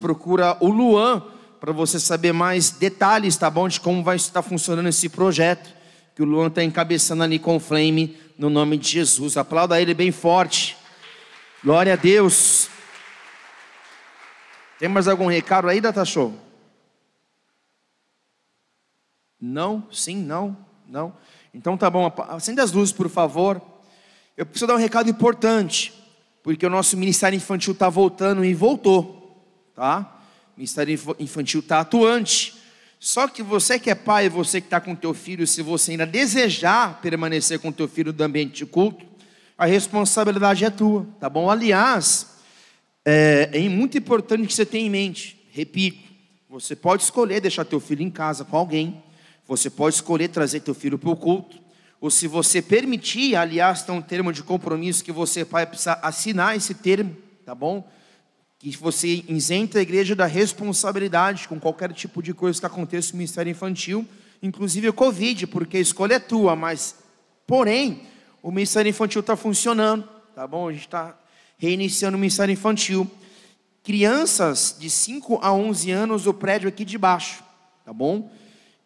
procura o Luan para você saber mais detalhes, tá bom? De como vai estar funcionando esse projeto, que o Luan está encabeçando ali com o Flame, no nome de Jesus. Aplauda ele bem forte. Glória a Deus. Tem mais algum recado aí, Data Show? Não? Sim? Não? Não? Então tá bom, acenda as luzes, por favor. Eu preciso dar um recado importante, porque o nosso Ministério Infantil está voltando e voltou, tá? O Ministério Infantil está atuante. Só que você que é pai, você que está com teu filho, se você ainda desejar permanecer com teu filho do ambiente de culto, a responsabilidade é tua, tá bom? Aliás, é muito importante que você tenha em mente, repito, você pode escolher deixar teu filho em casa com alguém, você pode escolher trazer teu filho para o culto, ou se você permitir, aliás, tem um termo de compromisso que você, pai, precisa assinar esse termo, tá bom? Que você isenta a igreja da responsabilidade com qualquer tipo de coisa que aconteça no Ministério Infantil, inclusive o Covid, porque a escolha é tua, mas, porém, o Ministério Infantil está funcionando, tá bom? A gente está reiniciando o Ministério Infantil. Crianças de 5 a 11 anos, o prédio aqui de baixo, tá bom?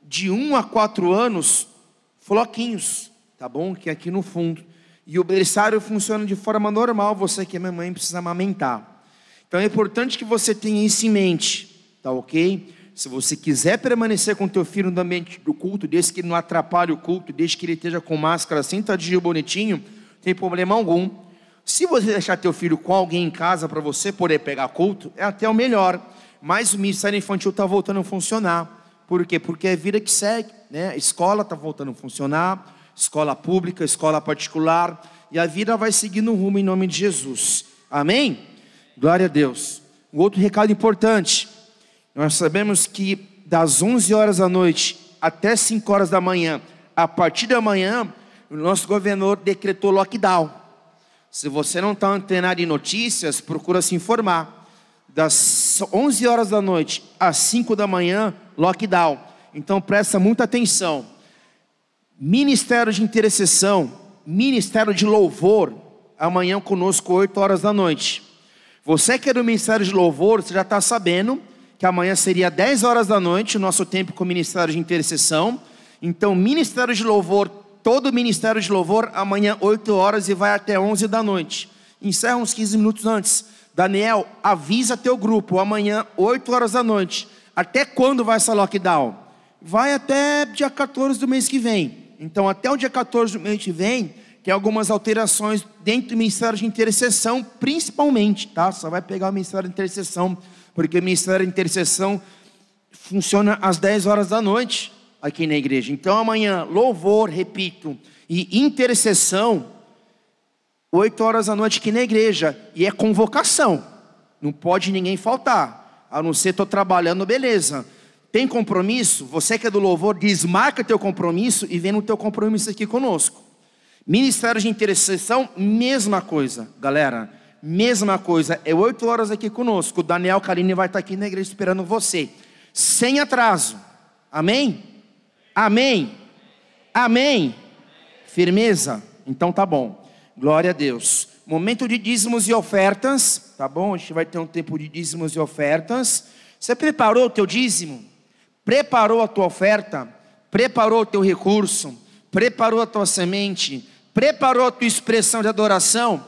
De 1 a 4 anos, floquinhos, tá bom? Que é aqui no fundo. E o berçário funciona de forma normal, você que é mamãe precisa amamentar. Então é importante que você tenha isso em mente, tá ok? Se você quiser permanecer com teu filho no ambiente do culto, desde que ele não atrapalhe o culto, desde que ele esteja com máscara, sentadinho, bonitinho, não tem problema algum. Se você deixar teu filho com alguém em casa para você poder pegar culto, é até o melhor. Mas o Ministério Infantil está voltando a funcionar. Por quê? Porque é vida que segue, né? A escola está voltando a funcionar, escola pública, escola particular, e a vida vai seguir no rumo em nome de Jesus. Amém? Glória a Deus. Um outro recado importante. Nós sabemos que das 11 horas da noite até 5 horas da manhã, a partir da manhã, o nosso governador decretou lockdown. Se você não está antenado em notícias, procura se informar. Das 11 horas da noite às 5 da manhã, lockdown. Então presta muita atenção. Ministério de intercessão, Ministério de louvor, amanhã conosco 8 horas da noite. Você que é do Ministério de louvor, você já está sabendo que amanhã seria 10 horas da noite, o nosso tempo com o Ministério de intercessão. Então Ministério de louvor, todo o Ministério de louvor, amanhã 8 horas e vai até 11 da noite. Encerra uns 15 minutos antes. Daniel, avisa teu grupo, amanhã 8 horas da noite. Até quando vai essa lockdown? Vai até dia 14 do mês que vem. Então até o dia 14 do mês que vem, tem algumas alterações dentro do Ministério de intercessão, principalmente, tá? Só vai pegar o Ministério de intercessão, porque o Ministério de intercessão funciona às 10 horas da noite aqui na igreja. Então amanhã, louvor, repito, e intercessão, 8 horas da noite aqui na igreja, e é convocação, não pode ninguém faltar, a não ser estou trabalhando, beleza. Tem compromisso? Você que é do louvor, desmarca teu compromisso e vem no teu compromisso aqui conosco. Ministério de intercessão, mesma coisa, galera, mesma coisa, é 8 horas aqui conosco. O Daniel Carini vai estar aqui na igreja esperando você, sem atraso, amém? Amém? Amém? Firmeza? Então tá bom, glória a Deus. Momento de dízimos e ofertas, tá bom? A gente vai ter um tempo de dízimos e ofertas. Você preparou o teu dízimo? Preparou a tua oferta? Preparou o teu recurso? Preparou a tua semente? Preparou a tua expressão de adoração?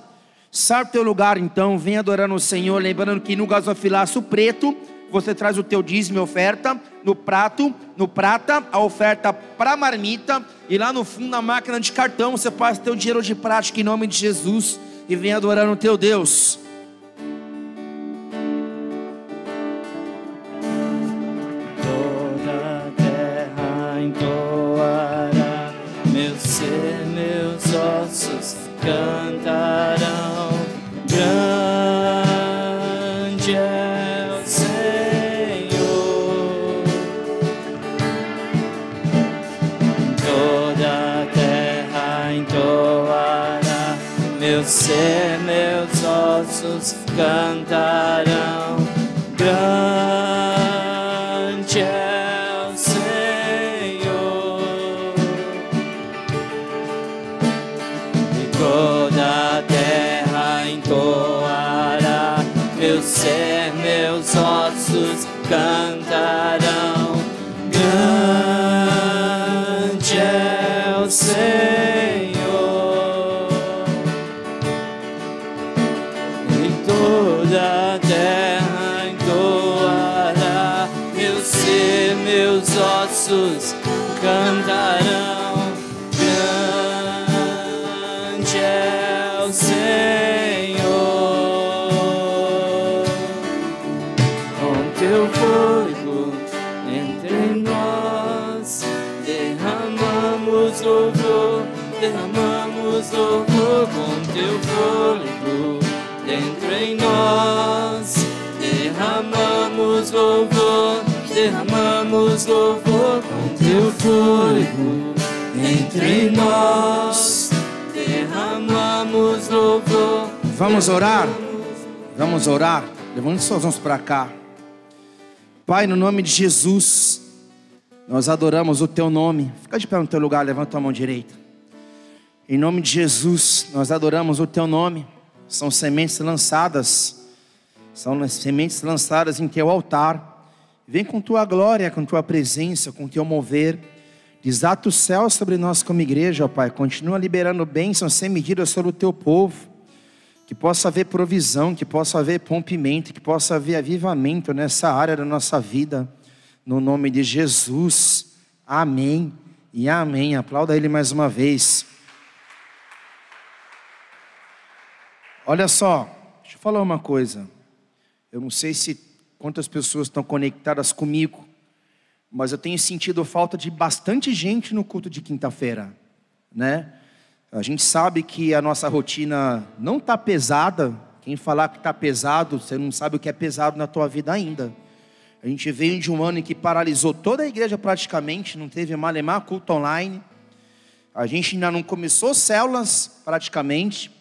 Sai do teu lugar então, vem adorando o Senhor, lembrando que no gasofilaço preto, você traz o teu dízimo e oferta, no prata, a oferta para marmita, e lá no fundo, na máquina de cartão, você passa o teu dinheiro de prática em nome de Jesus, e vem adorando o teu Deus. Toda a terra entoará, meu ser, meus ossos cantarão, grande é o Senhor. Toda a terra entoará, meu ser, meus ossos cantarão, grande é o Senhor. E toda a terra entoará, meu ser, meus meus ossos cantarão. Grande é o Senhor, em toda a terra entoará meu ser, meus ossos cantarão. Grande é o Senhor, com teu fogo entre nós derramamos louvor, com teu fogo dentro em nós derramamos louvor, com teu fogo entre nós derramamos louvor. Vamos orar? Vamos orar? Levante suas mãos para cá. Pai, no nome de Jesus, nós adoramos o teu nome. Fica de pé no teu lugar, levanta a mão direita. Em nome de Jesus, nós adoramos o teu nome. São sementes lançadas em teu altar. Vem com tua glória, com tua presença, com teu mover. Desata o céu sobre nós como igreja, ó Pai. Continua liberando bênçãos sem medida sobre o teu povo. Que possa haver provisão, que possa haver rompimento, que possa haver avivamento nessa área da nossa vida. No nome de Jesus. Amém e amém. Aplauda ele mais uma vez. Olha só, deixa eu falar uma coisa. Eu não sei quantas pessoas estão conectadas comigo, mas eu tenho sentido falta de bastante gente no culto de quinta-feira, né? A gente sabe que a nossa rotina não está pesada. Quem falar que está pesado, você não sabe o que é pesado na tua vida ainda. A gente veio de um ano em que paralisou toda a igreja praticamente, não teve malemar culto online. A gente ainda não começou células praticamente.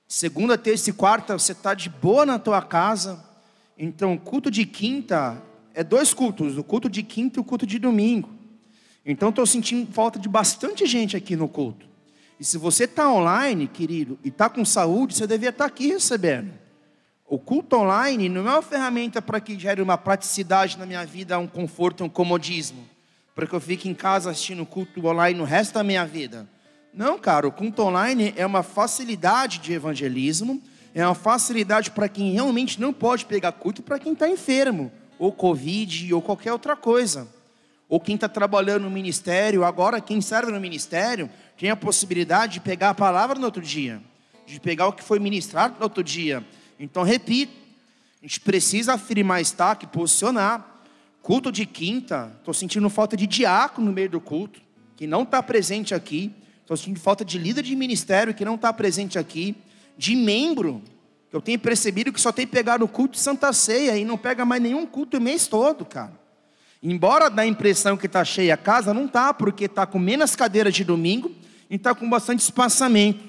Segunda, terça e quarta você está de boa na tua casa. Então o culto de quinta é 2 cultos, o culto de quinta e o culto de domingo. Então estou sentindo falta de bastante gente aqui no culto. E se você está online, querido, e está com saúde, você devia estar aqui recebendo. O culto online não é uma ferramenta para que gere uma praticidade na minha vida, um conforto, um comodismo, para que eu fique em casa assistindo o culto online no resto da minha vida. Não, cara, o culto online é uma facilidade de evangelismo, é uma facilidade para quem realmente não pode pegar culto, para quem está enfermo, ou Covid, ou qualquer outra coisa. Ou quem está trabalhando no ministério, agora quem serve no ministério, tem a possibilidade de pegar a palavra no outro dia, de pegar o que foi ministrado no outro dia. Então, repito, a gente precisa afirmar destaque, posicionar. Culto de quinta, estou sentindo falta de diácono no meio do culto, que não está presente aqui. Estou sentindo falta de líder de ministério, que não está presente aqui. De membro, que eu tenho percebido que só tem pegado o culto de Santa Ceia e não pega mais nenhum culto o mês todo, cara. Embora dá a impressão que está cheia a casa, não está, porque está com menos cadeiras de domingo e está com bastante espaçamento.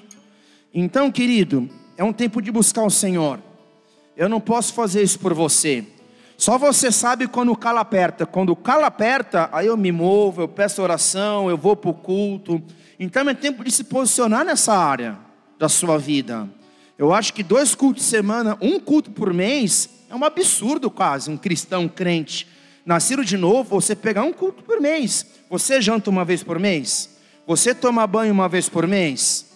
Então, querido, é um tempo de buscar o Senhor. Eu não posso fazer isso por você. Só você sabe quando o calo aperta. Quando o calo aperta, aí eu me movo, eu peço oração, eu vou para o culto. Então é tempo de se posicionar nessa área da sua vida. Eu acho que 2 cultos de semana, 1 culto por mês, é um absurdo quase, um cristão, um crente. Nascido de novo, você pegar 1 culto por mês. Você janta uma vez por mês? Você toma banho uma vez por mês?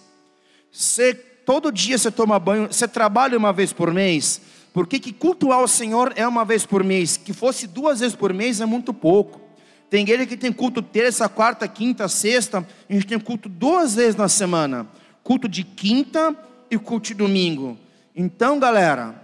Todo dia você toma banho, você trabalha uma vez por mês? Por que cultuar o Senhor é uma vez por mês? Que fosse 2 vezes por mês é muito pouco. Tem igreja que tem culto terça, quarta, quinta, sexta. A gente tem culto 2 vezes na semana. Culto de quinta e culto de domingo. Então, galera,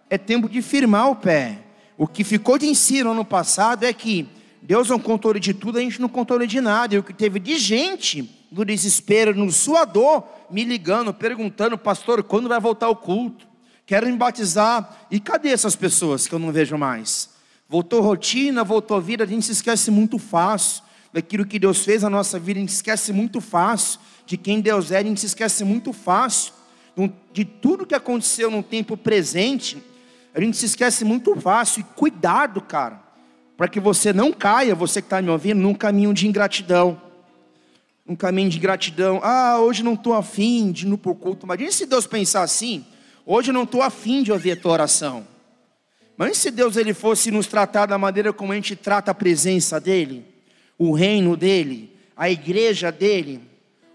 é tempo de firmar o pé. O que ficou de ensino ano passado é que Deus é um controle de tudo, a gente não controle de nada. E o que teve de gente no desespero, no suador, me ligando, perguntando: pastor, quando vai voltar o culto? Quero me batizar. E cadê essas pessoas que eu não vejo mais? Voltou rotina, voltou vida. A gente se esquece muito fácil daquilo que Deus fez na nossa vida. A gente se esquece muito fácil de quem Deus é. A gente se esquece muito fácil de tudo que aconteceu no tempo presente. A gente se esquece muito fácil. E cuidado, cara, para que você não caia, você que está me ouvindo, num caminho de ingratidão. Um caminho de ingratidão. Hoje não estou afim de ir no culto. Imagina se Deus pensar assim: hoje eu não estou afim de ouvir a tua oração. Mas se Deus ele fosse nos tratar da maneira como a gente trata a presença dele, o reino dele, a igreja dele,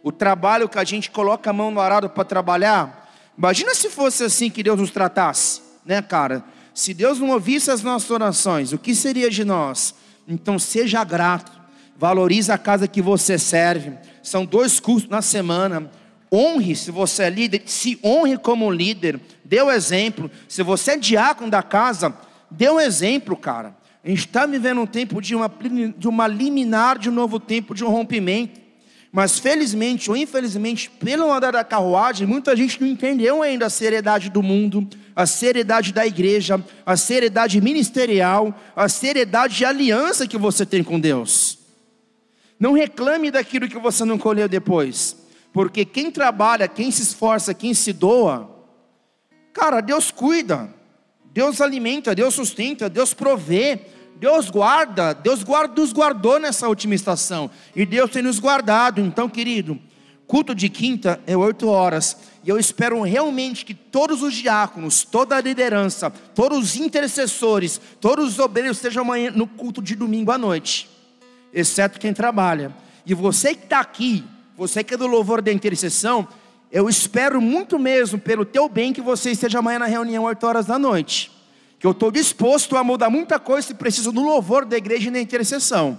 o trabalho que a gente coloca a mão no arado para trabalhar, imagina se fosse assim que Deus nos tratasse, né, cara? Se Deus não ouvisse as nossas orações, o que seria de nós? Então seja grato, valorize a casa que você serve. São 2 cultos na semana. Honre, se você é líder, se honre como líder, dê o exemplo. Se você é diácono da casa, dê um exemplo, cara. A gente está vivendo um tempo de uma liminar, de um novo tempo, de um rompimento. Mas felizmente ou infelizmente, pelo andar da carruagem, muita gente não entendeu ainda a seriedade do mundo, a seriedade da igreja, a seriedade ministerial, a seriedade de aliança que você tem com Deus. Não reclame daquilo que você não colheu depois. Porque quem trabalha, quem se esforça, quem se doa, cara, Deus cuida, Deus alimenta, Deus sustenta, Deus provê, Deus guarda, nos guardou nessa última estação, e Deus tem nos guardado. Então, querido, culto de quinta é 8 horas, e eu espero realmente que todos os diáconos, toda a liderança, todos os intercessores, todos os obreiros estejam amanhã no culto de domingo à noite, exceto quem trabalha. E você que está aqui, você que é do louvor da intercessão, eu espero muito mesmo, pelo teu bem, que você esteja amanhã na reunião 8 horas da noite. Que eu estou disposto a mudar muita coisa se preciso no louvor da igreja e na intercessão.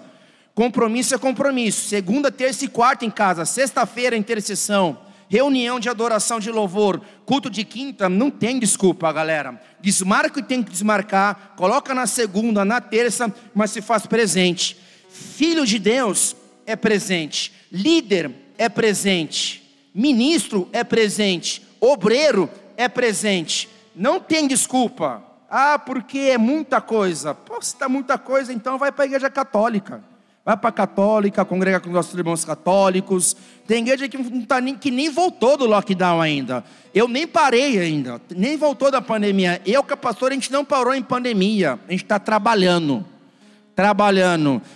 Compromisso é compromisso. Segunda, terça e quarta em casa. Sexta-feira, intercessão. Reunião de adoração de louvor. Culto de quinta, não tem desculpa, galera. Desmarca o que tem que desmarcar. Coloca na segunda, na terça, mas se faz presente. Filho de Deus é presente. Líder é presente, ministro é presente, obreiro é presente. Não tem desculpa. Porque é muita coisa. Se está muita coisa, então vai para a igreja católica. Vai para a católica, congrega com os nossos irmãos católicos. Tem igreja que nem voltou do lockdown ainda. Eu nem parei ainda, nem voltou da pandemia. Eu que a pastora, a gente não parou em pandemia. A gente está trabalhando.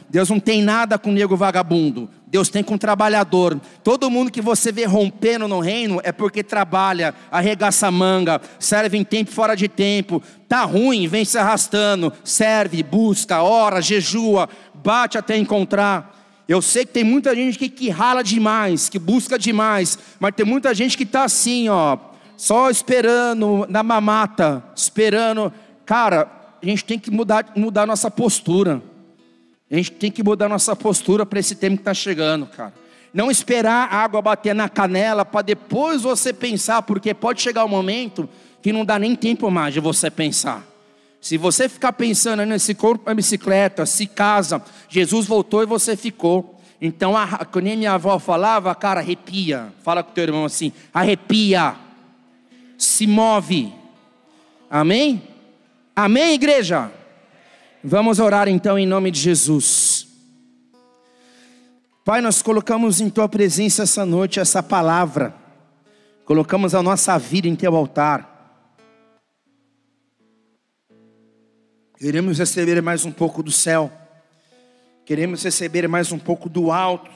Deus não tem nada com nego vagabundo. Deus tem com trabalhador. Todo mundo que você vê rompendo no reino é porque trabalha, arregaça a manga, serve em tempo fora de tempo. Tá ruim, vem se arrastando, serve, busca, ora, jejua, bate até encontrar. Eu sei que tem muita gente que rala demais, que busca demais, mas tem muita gente que está assim, só esperando na mamata, esperando. Cara, a gente tem que mudar nossa postura. A gente tem que mudar nossa postura para esse tempo que está chegando, cara. Não esperar a água bater na canela para depois você pensar, porque pode chegar um momento que não dá nem tempo mais de você pensar. Se você ficar pensando nesse corpo da bicicleta, se casa, Jesus voltou e você ficou. Então, quando minha avó falava, cara, arrepia. Fala com o teu irmão assim, arrepia. Se move. Amém? Amém, igreja? Vamos orar então em nome de Jesus. Pai, nós colocamos em Tua presença essa noite essa palavra. Colocamos a nossa vida em Teu altar. Queremos receber mais um pouco do céu. Queremos receber mais um pouco do alto.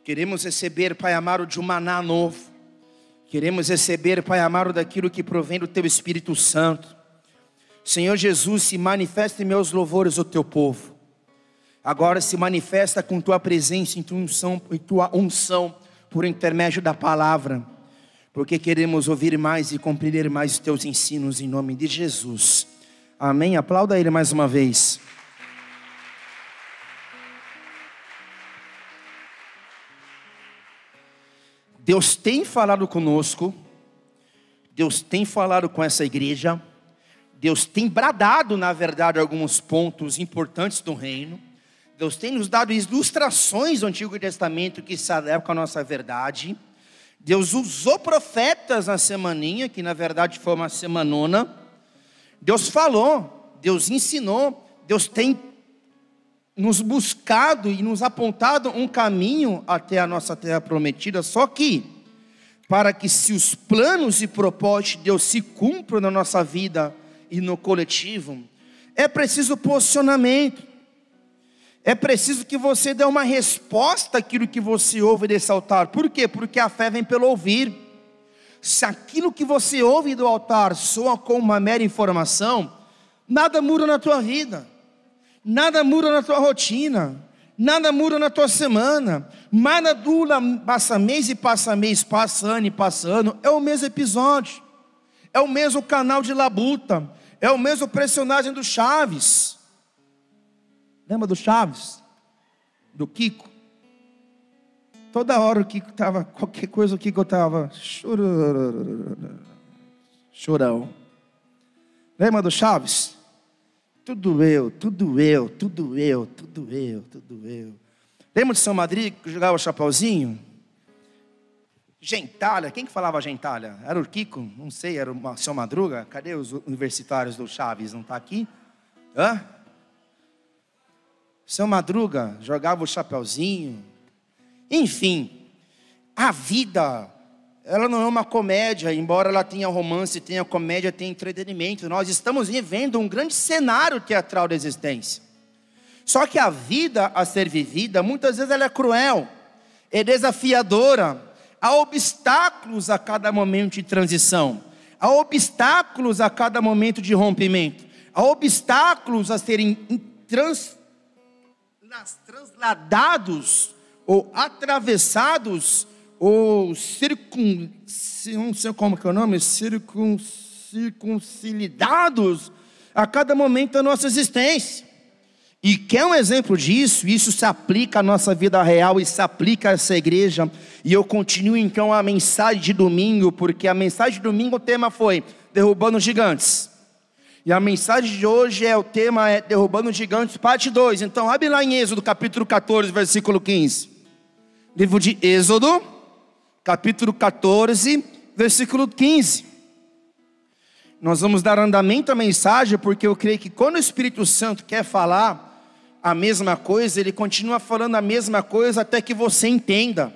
Queremos receber, Pai amado, de um maná novo. Queremos receber, Pai amado, daquilo que provém do Teu Espírito Santo. Senhor Jesus, se manifesta em meus louvores o Teu povo. Agora se manifesta com Tua presença e Tua unção por intermédio da palavra. Porque queremos ouvir mais e compreender mais os Teus ensinos em nome de Jesus. Amém? Aplauda Ele mais uma vez. Deus tem falado conosco. Deus tem falado com essa igreja. Deus tem bradado, na verdade, alguns pontos importantes do reino. Deus tem nos dado ilustrações do Antigo Testamento que se adequam à nossa verdade. Deus usou profetas na semaninha, que na verdade foi uma semanona. Deus falou, Deus ensinou, Deus tem nos buscado e nos apontado um caminho até a nossa terra prometida. Só que, para que se os planos e propósitos de Deus se cumpram na nossa vida e no coletivo, é preciso posicionamento. É preciso que você dê uma resposta àquilo que você ouve desse altar. Por quê? Porque a fé vem pelo ouvir. Se aquilo que você ouve do altar soa como uma mera informação, Nada muda na tua vida, nada muda na tua rotina, nada muda na tua semana, nada dura, passa mês e passa mês, passa ano e passa ano, é o mesmo episódio, é o mesmo canal de labuta, é o mesmo personagem do Chaves. Lembra do Chaves? Do Kiko? Toda hora o Kiko estava, qualquer coisa o Kiko estava chorão. Lembra do Chaves? Tudo eu, tudo eu, tudo eu, tudo eu, tudo eu. Lembra de Seu Madrigo que jogava o chapeuzinho? Gentalha, quem que falava gentalha? Era o Kiko? Não sei, era o Seu Madruga? Cadê os universitários do Chaves? Não está aqui? Hã? Seu Madruga jogava o chapeuzinho. Enfim, a vida, ela não é uma comédia, embora ela tenha romance, tenha comédia, tenha entretenimento. Nós estamos vivendo um grande cenário teatral da existência. Só que a vida a ser vivida, muitas vezes ela é cruel, é desafiadora. Há obstáculos a cada momento de transição. Há obstáculos a cada momento de rompimento. Há obstáculos a serem transladados ou atravessados ou não sei como que é o nome, circuncidados a cada momento da nossa existência. E quer um exemplo disso? Isso se aplica à nossa vida real e se aplica a essa igreja. E eu continuo então a mensagem de domingo, porque a mensagem de domingo o tema foi derrubando gigantes. E a mensagem de hoje o tema é derrubando gigantes, parte 2. Então abre lá em Êxodo capítulo 14, versículo 15. Livro de Êxodo, capítulo 14, versículo 15. Nós vamos dar andamento à mensagem, porque eu creio que quando o Espírito Santo quer falar a mesma coisa, ele continua falando a mesma coisa até que você entenda,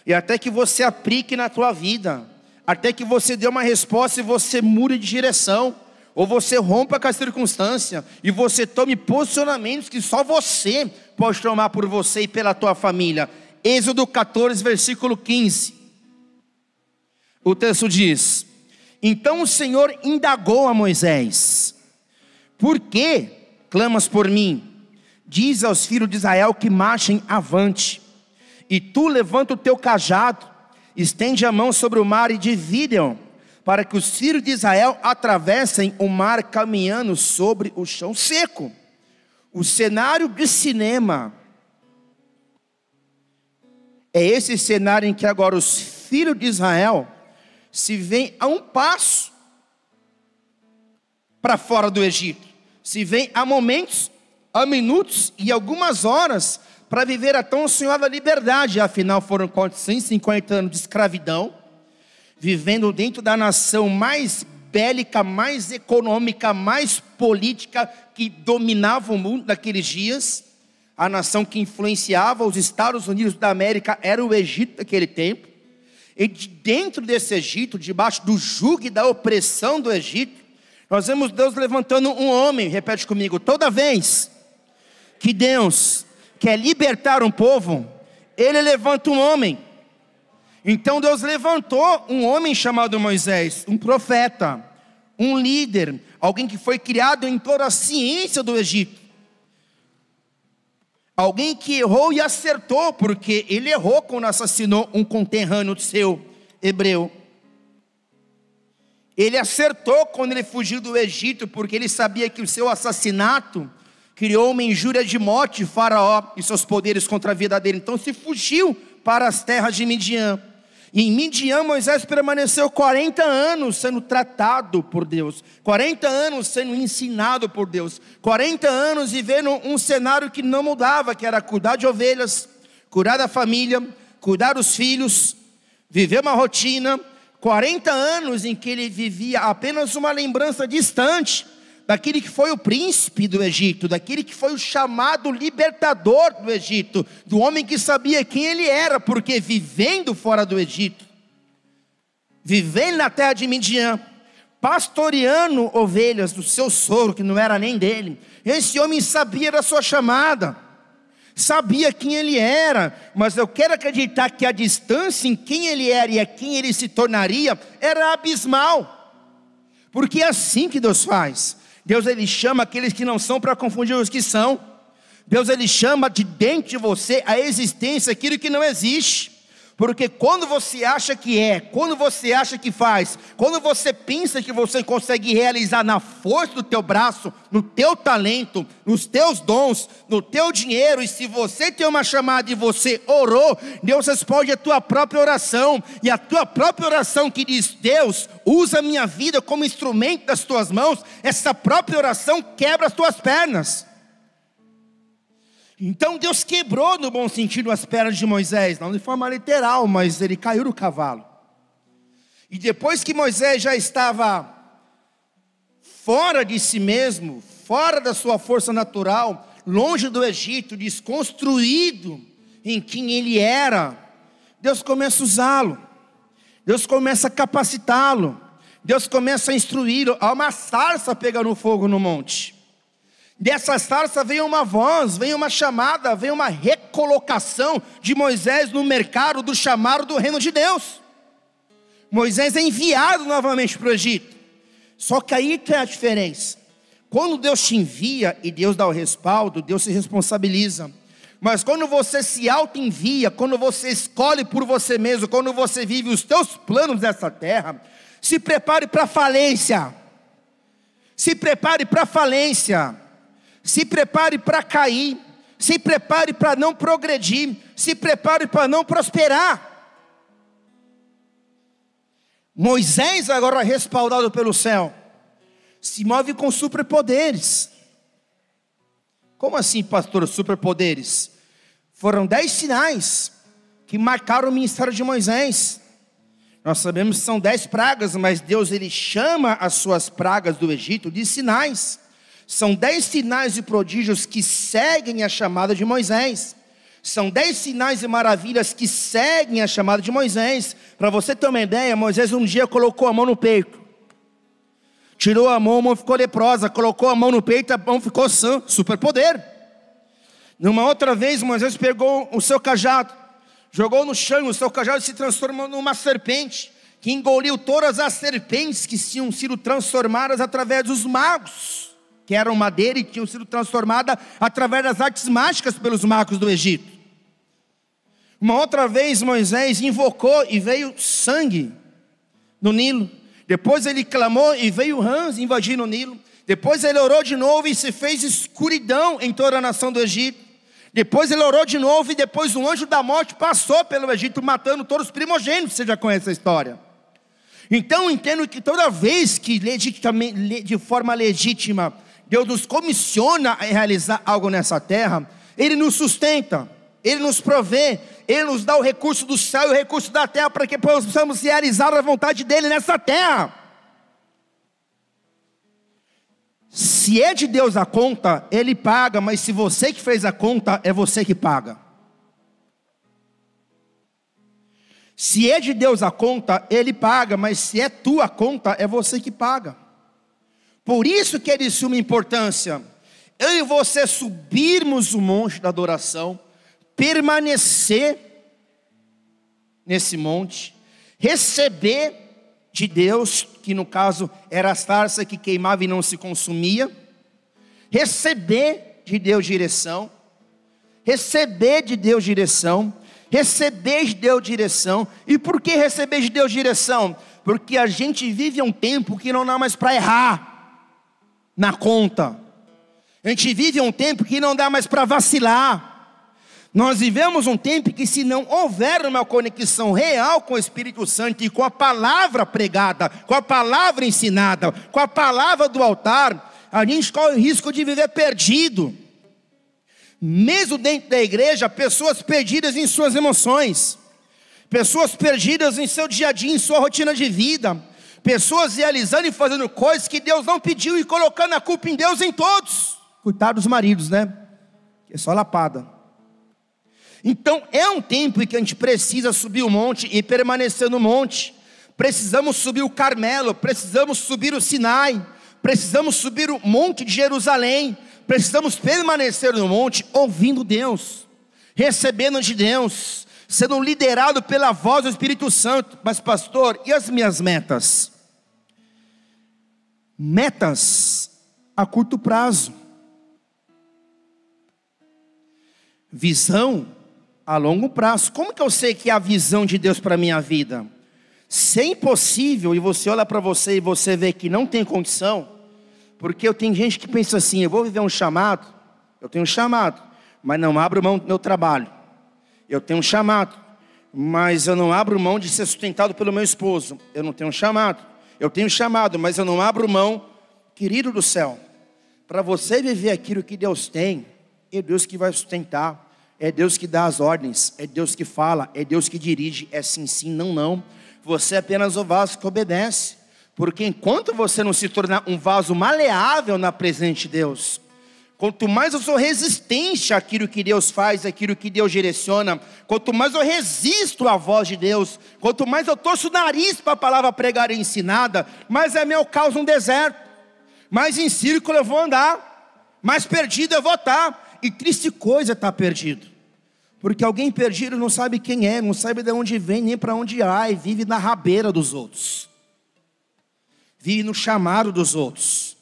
e até que você aplique na tua vida, até que você dê uma resposta e você mude de direção, ou você rompa com a circunstância, e você tome posicionamentos que só você pode tomar por você e pela tua família. Êxodo 14, versículo 15. O texto diz: então o Senhor indagou a Moisés: por que clamas por mim? Diz aos filhos de Israel que marchem avante. E tu levanta o teu cajado, estende a mão sobre o mar e divide-o, para que os filhos de Israel atravessem o mar caminhando sobre o chão seco. O cenário de cinema é esse cenário em que agora os filhos de Israel se veem a um passo para fora do Egito. Se veem a momentos, a minutos e algumas horas para viver a tão sonhada liberdade. Afinal foram 450 anos de escravidão, vivendo dentro da nação mais bélica, mais econômica, mais política que dominava o mundo naqueles dias. A nação que influenciava os Estados Unidos da América era o Egito naquele tempo. E dentro desse Egito, debaixo do jugo e da opressão do Egito, nós vemos Deus levantando um homem. Repete comigo: toda vez que Deus quer libertar um povo, Ele levanta um homem. Então Deus levantou um homem chamado Moisés, um profeta, um líder, alguém que foi criado em toda a ciência do Egito. Alguém que errou e acertou, porque ele errou quando assassinou um conterrâneo seu, hebreu. Ele acertou quando ele fugiu do Egito, porque ele sabia que o seu assassinato criou uma injúria de morte de Faraó e seus poderes contra a vida dele. Então se fugiu para as terras de Midian. E em Midian Moisés permaneceu 40 anos sendo tratado por Deus, 40 anos sendo ensinado por Deus, 40 anos vivendo um cenário que não mudava, que era cuidar de ovelhas, cuidar da família, cuidar dos filhos, viver uma rotina. 40 anos em que ele vivia apenas uma lembrança distante daquele que foi o príncipe do Egito, daquele que foi o chamado libertador do Egito, do homem que sabia quem ele era, porque vivendo fora do Egito, vivendo na terra de Midian, pastoreando ovelhas do seu sogro, que não era nem dele, esse homem sabia da sua chamada, sabia quem ele era. Mas eu quero acreditar que a distância em quem ele era e a quem ele se tornaria era abismal, porque é assim que Deus faz. Deus ele chama aqueles que não são para confundir os que são. Deus ele chama de dentro de você a existência aquilo que não existe. Porque quando você acha que é, quando você acha que faz, quando você pensa que você consegue realizar na força do teu braço, no teu talento, nos teus dons, no teu dinheiro, e se você tem uma chamada e você orou, Deus responde a tua própria oração, e a tua própria oração que diz: Deus, usa a minha vida como instrumento das tuas mãos, essa própria oração quebra as tuas pernas. Então Deus quebrou no bom sentido as pernas de Moisés, não de forma literal, mas ele caiu do cavalo. E depois que Moisés já estava fora de si mesmo, fora da sua força natural, longe do Egito, desconstruído em quem ele era, Deus começa a usá-lo, Deus começa a capacitá-lo, Deus começa a instruí-lo. Há uma sarça pegando fogo no monte. Dessa sarça veio uma voz, veio uma chamada, veio uma recolocação de Moisés no mercado do chamado do reino de Deus. Moisés é enviado novamente para o Egito. Só que aí tem a diferença. Quando Deus te envia e Deus dá o respaldo, Deus se responsabiliza. Mas quando você se auto-envia, quando você escolhe por você mesmo, quando você vive os teus planos dessa terra, se prepare para a falência. Se prepare para a falência. Se prepare para cair, se prepare para não progredir, se prepare para não prosperar. Moisés, agora respaldado pelo céu, se move com superpoderes. Como assim, pastor, superpoderes? Foram 10 sinais que marcaram o ministério de Moisés. Nós sabemos que são 10 pragas, mas Deus ele chama as suas pragas do Egito de sinais. São 10 sinais e prodígios que seguem a chamada de Moisés. São 10 sinais e maravilhas que seguem a chamada de Moisés. Para você ter uma ideia, Moisés um dia colocou a mão no peito. Tirou a mão ficou leprosa. Colocou a mão no peito, a mão ficou sã. Superpoder. Numa outra vez, Moisés pegou o seu cajado, jogou no chão, o seu cajado se transformou numa serpente, que engoliu todas as serpentes que tinham sido transformadas através dos magos, que eram madeira e tinham sido transformadas através das artes mágicas pelos magos do Egito. Uma outra vez Moisés invocou e veio sangue no Nilo. Depois ele clamou e veio rãs invadir o Nilo. Depois ele orou de novo e se fez escuridão em toda a nação do Egito. Depois ele orou de novo e depois um anjo da morte passou pelo Egito matando todos os primogênitos. Você já conhece a história. Então eu entendo que toda vez que de forma legítima Deus nos comissiona a realizar algo nessa terra, Ele nos sustenta, Ele nos provê, Ele nos dá o recurso do céu e o recurso da terra para que possamos realizar a vontade dEle nessa terra. Se é de Deus a conta, Ele paga, mas se você que fez a conta, é você que paga. Se é de Deus a conta, Ele paga, mas se é tua conta, é você que paga. Por isso que é de suma importância eu e você subirmos o monte da adoração, permanecer nesse monte, receber de Deus, que no caso era a sarça que queimava e não se consumia, receber de Deus direção, receber de Deus direção, receber de Deus direção. E por que receber de Deus direção? Porque a gente vive um tempo que não dá mais para errar na conta. A gente vive um tempo que não dá mais para vacilar. Nós vivemos um tempo que se não houver uma conexão real com o Espírito Santo e com a palavra pregada, com a palavra ensinada, com a palavra do altar, a gente corre o risco de viver perdido. Mesmo dentro da igreja, pessoas perdidas em suas emoções, pessoas perdidas em seu dia a dia, em sua rotina de vida, pessoas realizando e fazendo coisas que Deus não pediu e colocando a culpa em Deus em todos. Coitado dos maridos, né? É só lapada. Então é um tempo em que a gente precisa subir o monte e permanecer no monte. Precisamos subir o Carmelo, precisamos subir o Sinai, precisamos subir o monte de Jerusalém, precisamos permanecer no monte ouvindo Deus, recebendo de Deus, sendo liderado pela voz do Espírito Santo. Mas pastor, e as minhas metas? Metas a curto prazo. Visão a longo prazo. Como que eu sei que é a visão de Deus para a minha vida? Se é impossível e você olha para você e você vê que não tem condição, porque eu tenho gente que pensa assim, eu vou viver um chamado, eu tenho um chamado, mas não abro mão do meu trabalho. Eu tenho um chamado, mas eu não abro mão de ser sustentado pelo meu esposo. Eu não tenho um chamado. Eu tenho um chamado, mas eu não abro mão, querido do céu. Para você viver aquilo que Deus tem, é Deus que vai sustentar. É Deus que dá as ordens, é Deus que fala, é Deus que dirige, é sim, sim, não, não. Você é apenas o vaso que obedece, porque enquanto você não se tornar um vaso maleável na presença de Deus, quanto mais eu sou resistente àquilo que Deus faz, àquilo que Deus direciona, quanto mais eu resisto à voz de Deus, quanto mais eu torço o nariz para a palavra pregada e ensinada, mais é meu caos no deserto, mais em círculo eu vou andar, mais perdido eu vou estar. E triste coisa estar perdido, porque alguém perdido não sabe quem é, não sabe de onde vem, nem para onde vai, vive na rabeira dos outros, vive no chamado dos outros,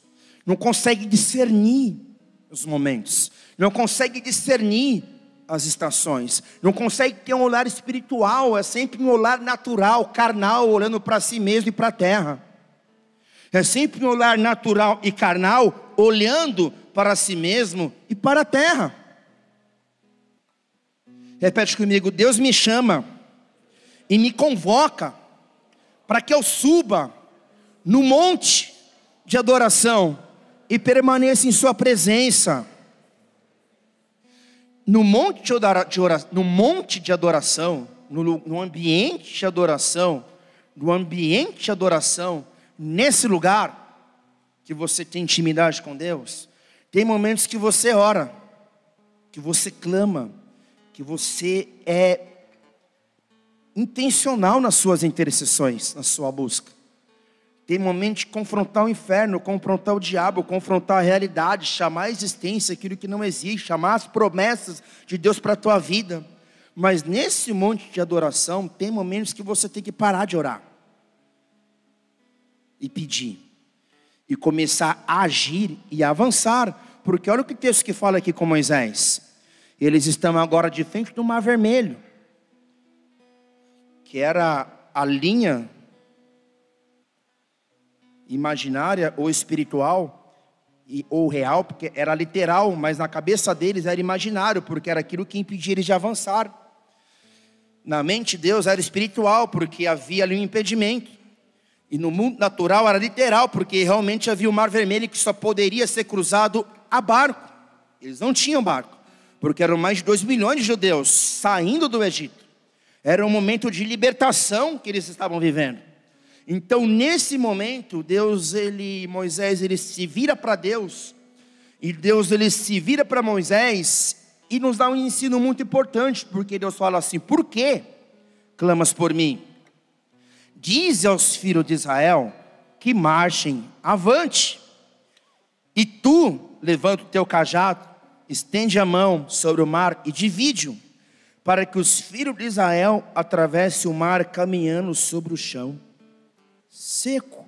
não consegue discernir os momentos, não consegue discernir as estações, não consegue ter um olhar espiritual, é sempre um olhar natural, carnal, olhando para si mesmo e para a terra. É sempre um olhar natural e carnal, olhando para si mesmo e para a terra. Repete comigo: Deus me chama e me convoca para que eu suba no monte de adoração e permaneça em sua presença. No monte de adoração, no ambiente de adoração, nesse lugar que você tem intimidade com Deus, tem momentos que você ora, que você clama, que você é intencional nas suas intercessões, na sua busca. Tem momento de confrontar o inferno, confrontar o diabo, confrontar a realidade, chamar a existência aquilo que não existe, chamar as promessas de Deus para a tua vida. Mas nesse monte de adoração, tem momentos que você tem que parar de orar e pedir, e começar a agir e a avançar, porque olha o que o texto que fala aqui com Moisés. Eles estão agora de frente do Mar Vermelho, que era a linha imaginária ou espiritual, ou real, porque era literal, mas na cabeça deles era imaginário, porque era aquilo que impedia eles de avançar. Na mente de Deus era espiritual, porque havia ali um impedimento. E no mundo natural era literal, porque realmente havia o Mar Vermelho que só poderia ser cruzado a barco. Eles não tinham barco, porque eram mais de 2 milhões de judeus saindo do Egito. Era um momento de libertação que eles estavam vivendo. Então nesse momento, Moisés ele se vira para Deus, e Deus ele se vira para Moisés, e nos dá um ensino muito importante, porque Deus fala assim: por que clamas por mim? Dize aos filhos de Israel que marchem avante, e tu levanta o teu cajado, estende a mão sobre o mar e divide-o, para que os filhos de Israel atravessem o mar caminhando sobre o chão seco.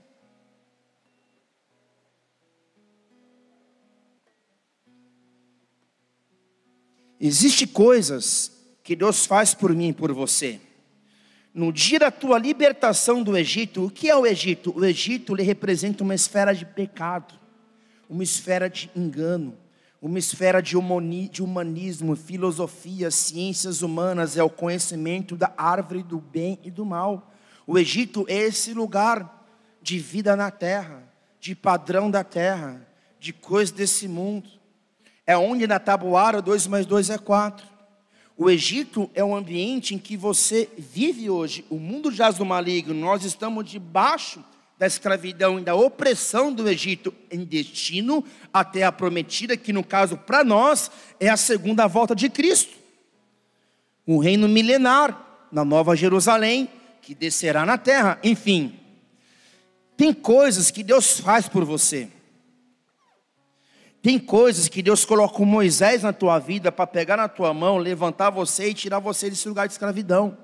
Existem coisas que Deus faz por mim e por você. No dia da tua libertação do Egito, o que é o Egito? O Egito ele representa uma esfera de pecado, uma esfera de engano, uma esfera de humanismo, filosofia, ciências humanas, é o conhecimento da árvore do bem e do mal. O Egito é esse lugar de vida na terra, de padrão da terra, de coisas desse mundo. É onde na tabuara 2 mais 2 é 4. O Egito é um ambiente em que você vive hoje. O mundo jaz do maligno. Nós estamos debaixo da escravidão e da opressão do Egito em destino à terra prometida, que no caso para nós é a segunda volta de Cristo. Um reino milenar na Nova Jerusalém, que descerá na terra. Enfim, tem coisas que Deus faz por você. Tem coisas que Deus coloca com Moisés na tua vida para pegar na tua mão, levantar você e tirar você desse lugar de escravidão.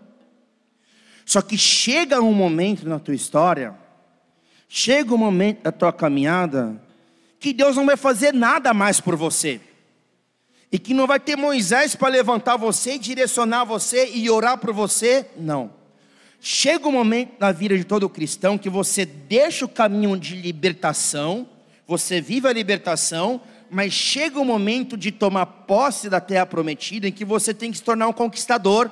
Só que chega um momento na tua história, chega um momento da tua caminhada, que Deus não vai fazer nada mais por você. E que não vai ter Moisés para levantar você, direcionar você e orar por você. Não. Chega um momento na vida de todo cristão que você deixa o caminho de libertação, você vive a libertação, mas chega o momento de tomar posse da terra prometida em que você tem que se tornar um conquistador.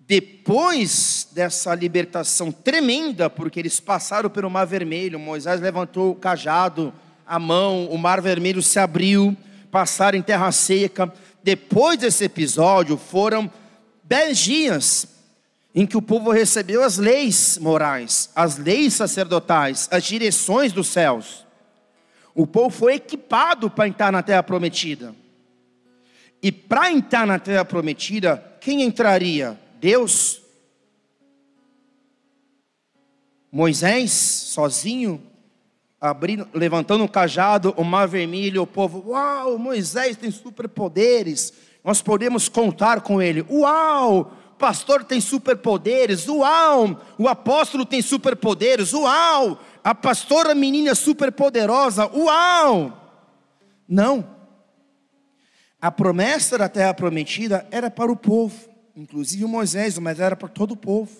Depois dessa libertação tremenda, porque eles passaram pelo Mar Vermelho, Moisés levantou o cajado, a mão, o Mar Vermelho se abriu, passaram em terra seca. Depois desse episódio foram 10 dias em que o povo recebeu as leis morais, as leis sacerdotais, as direções dos céus. O povo foi equipado para entrar na terra prometida. E para entrar na terra prometida, quem entraria? Deus? Moisés, sozinho, levantando um cajado, o Mar Vermelho, o povo, uau, Moisés tem superpoderes, nós podemos contar com ele. Uau, o pastor tem superpoderes. Uau, o apóstolo tem superpoderes. Uau, a pastora menina é superpoderosa. Uau. Não. A promessa da terra prometida era para o povo, inclusive Moisés, mas era para todo o povo.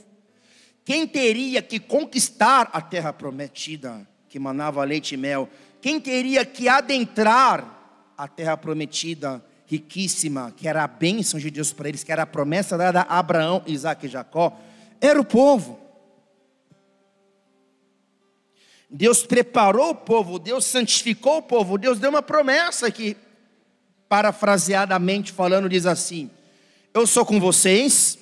Quem teria que conquistar a terra prometida, que manava leite e mel? Quem teria que adentrar a terra prometida, riquíssima, que era a bênção de Deus para eles, que era a promessa dada a Abraão, Isaac e Jacó? Era o povo. Deus preparou o povo, Deus santificou o povo, Deus deu uma promessa que, parafraseadamente falando, diz assim: eu sou com vocês,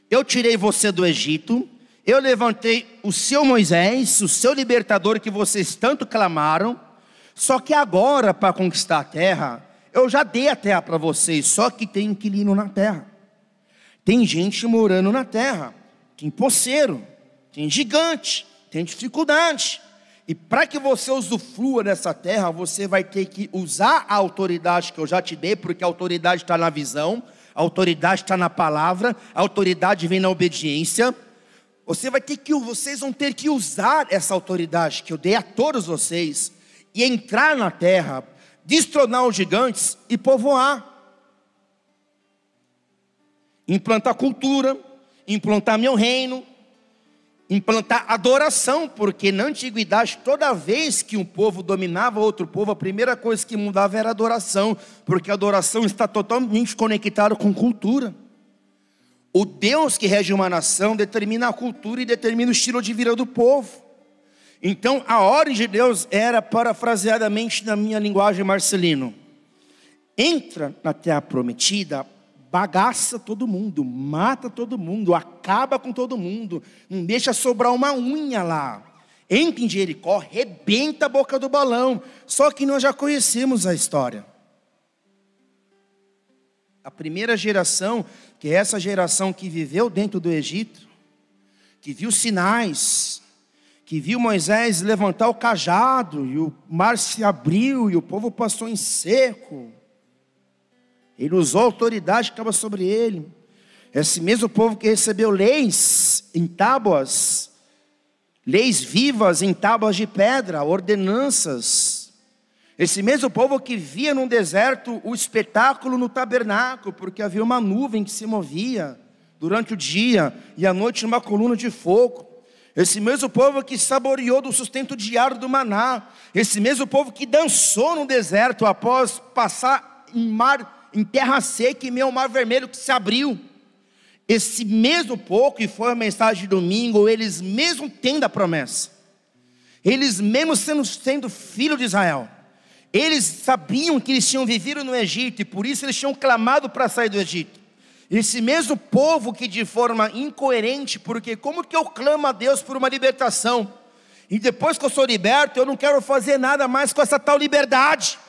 eu tirei você do Egito, eu levantei o seu Moisés, o seu libertador que vocês tanto clamaram, só que agora, para conquistar a terra, eu já dei a terra para vocês, só que tem inquilino na terra. Tem gente morando na terra, tem poceiro, tem gigante, tem dificuldade. E para que você usufrua dessa terra, você vai ter que usar a autoridade que eu já te dei, porque a autoridade está na visão, a autoridade está na palavra, a autoridade vem na obediência. Vocês vão ter que usar essa autoridade que eu dei a todos vocês e entrar na terra, destronar os gigantes e povoar. Implantar cultura, implantar meu reino, implantar adoração, porque na antiguidade, toda vez que um povo dominava outro povo, a primeira coisa que mudava era a adoração, porque a adoração está totalmente conectada com cultura. O Deus que rege uma nação determina a cultura e determina o estilo de vida do povo. Então a ordem de Deus era, parafraseadamente na minha linguagem marcelino: entra na terra prometida, bagaça todo mundo, mata todo mundo, acaba com todo mundo, não deixa sobrar uma unha lá. Entra em Jericó, rebenta a boca do balão. Só que nós já conhecemos a história. A primeira geração, que é essa geração que viveu dentro do Egito, que viu sinais, que viu Moisés levantar o cajado, e o mar se abriu, e o povo passou em seco. Ele usou a autoridade que estava sobre ele. Esse mesmo povo que recebeu leis em tábuas, leis vivas em tábuas de pedra, ordenanças. Esse mesmo povo que via no deserto o espetáculo no tabernáculo, porque havia uma nuvem que se movia durante o dia e à noite uma coluna de fogo. Esse mesmo povo que saboreou do sustento diário do maná. Esse mesmo povo que dançou no deserto após passar em terra seca e meio ao Mar Vermelho que se abriu. Esse mesmo povo, que foi a mensagem de domingo, eles mesmo tendo a promessa, eles mesmo sendo filho de Israel, eles sabiam que eles tinham vivido no Egito e por isso eles tinham clamado para sair do Egito. Esse mesmo povo que de forma incoerente, porque como que eu clamo a Deus por uma libertação e depois que eu sou liberto eu não quero fazer nada mais com essa tal liberdade?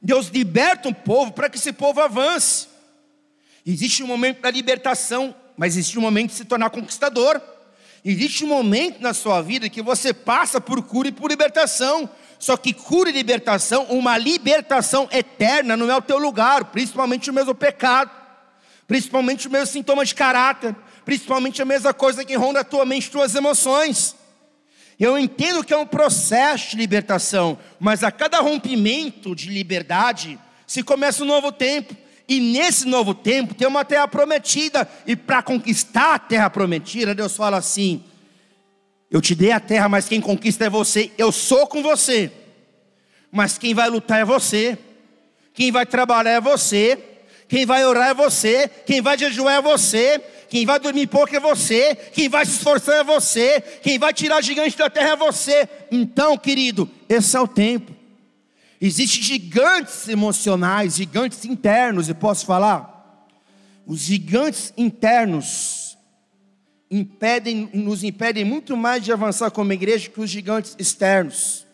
Deus liberta um povo para que esse povo avance. Existe um momento da libertação, mas existe um momento de se tornar conquistador. Existe um momento na sua vida que você passa por cura e por libertação. Só que cura e libertação, uma libertação eterna, não é o teu lugar. Principalmente o mesmo pecado, principalmente o mesmo sintoma de caráter, principalmente a mesma coisa que ronda a tua mente, tuas emoções. Eu entendo que é um processo de libertação, mas a cada rompimento de liberdade se começa um novo tempo. E nesse novo tempo tem uma terra prometida. E para conquistar a terra prometida, Deus fala assim: eu te dei a terra, mas quem conquista é você. Eu sou com você, mas quem vai lutar é você. Quem vai trabalhar é você. Quem vai orar é você. Quem vai jejuar é você. Quem vai dormir pouco é você. Quem vai se esforçar é você. Quem vai tirar gigante da terra é você. Então, querido, esse é o tempo. Existem gigantes emocionais, gigantes internos, e posso falar? Os gigantes internos nos impedem muito mais de avançar como igreja que os gigantes externos.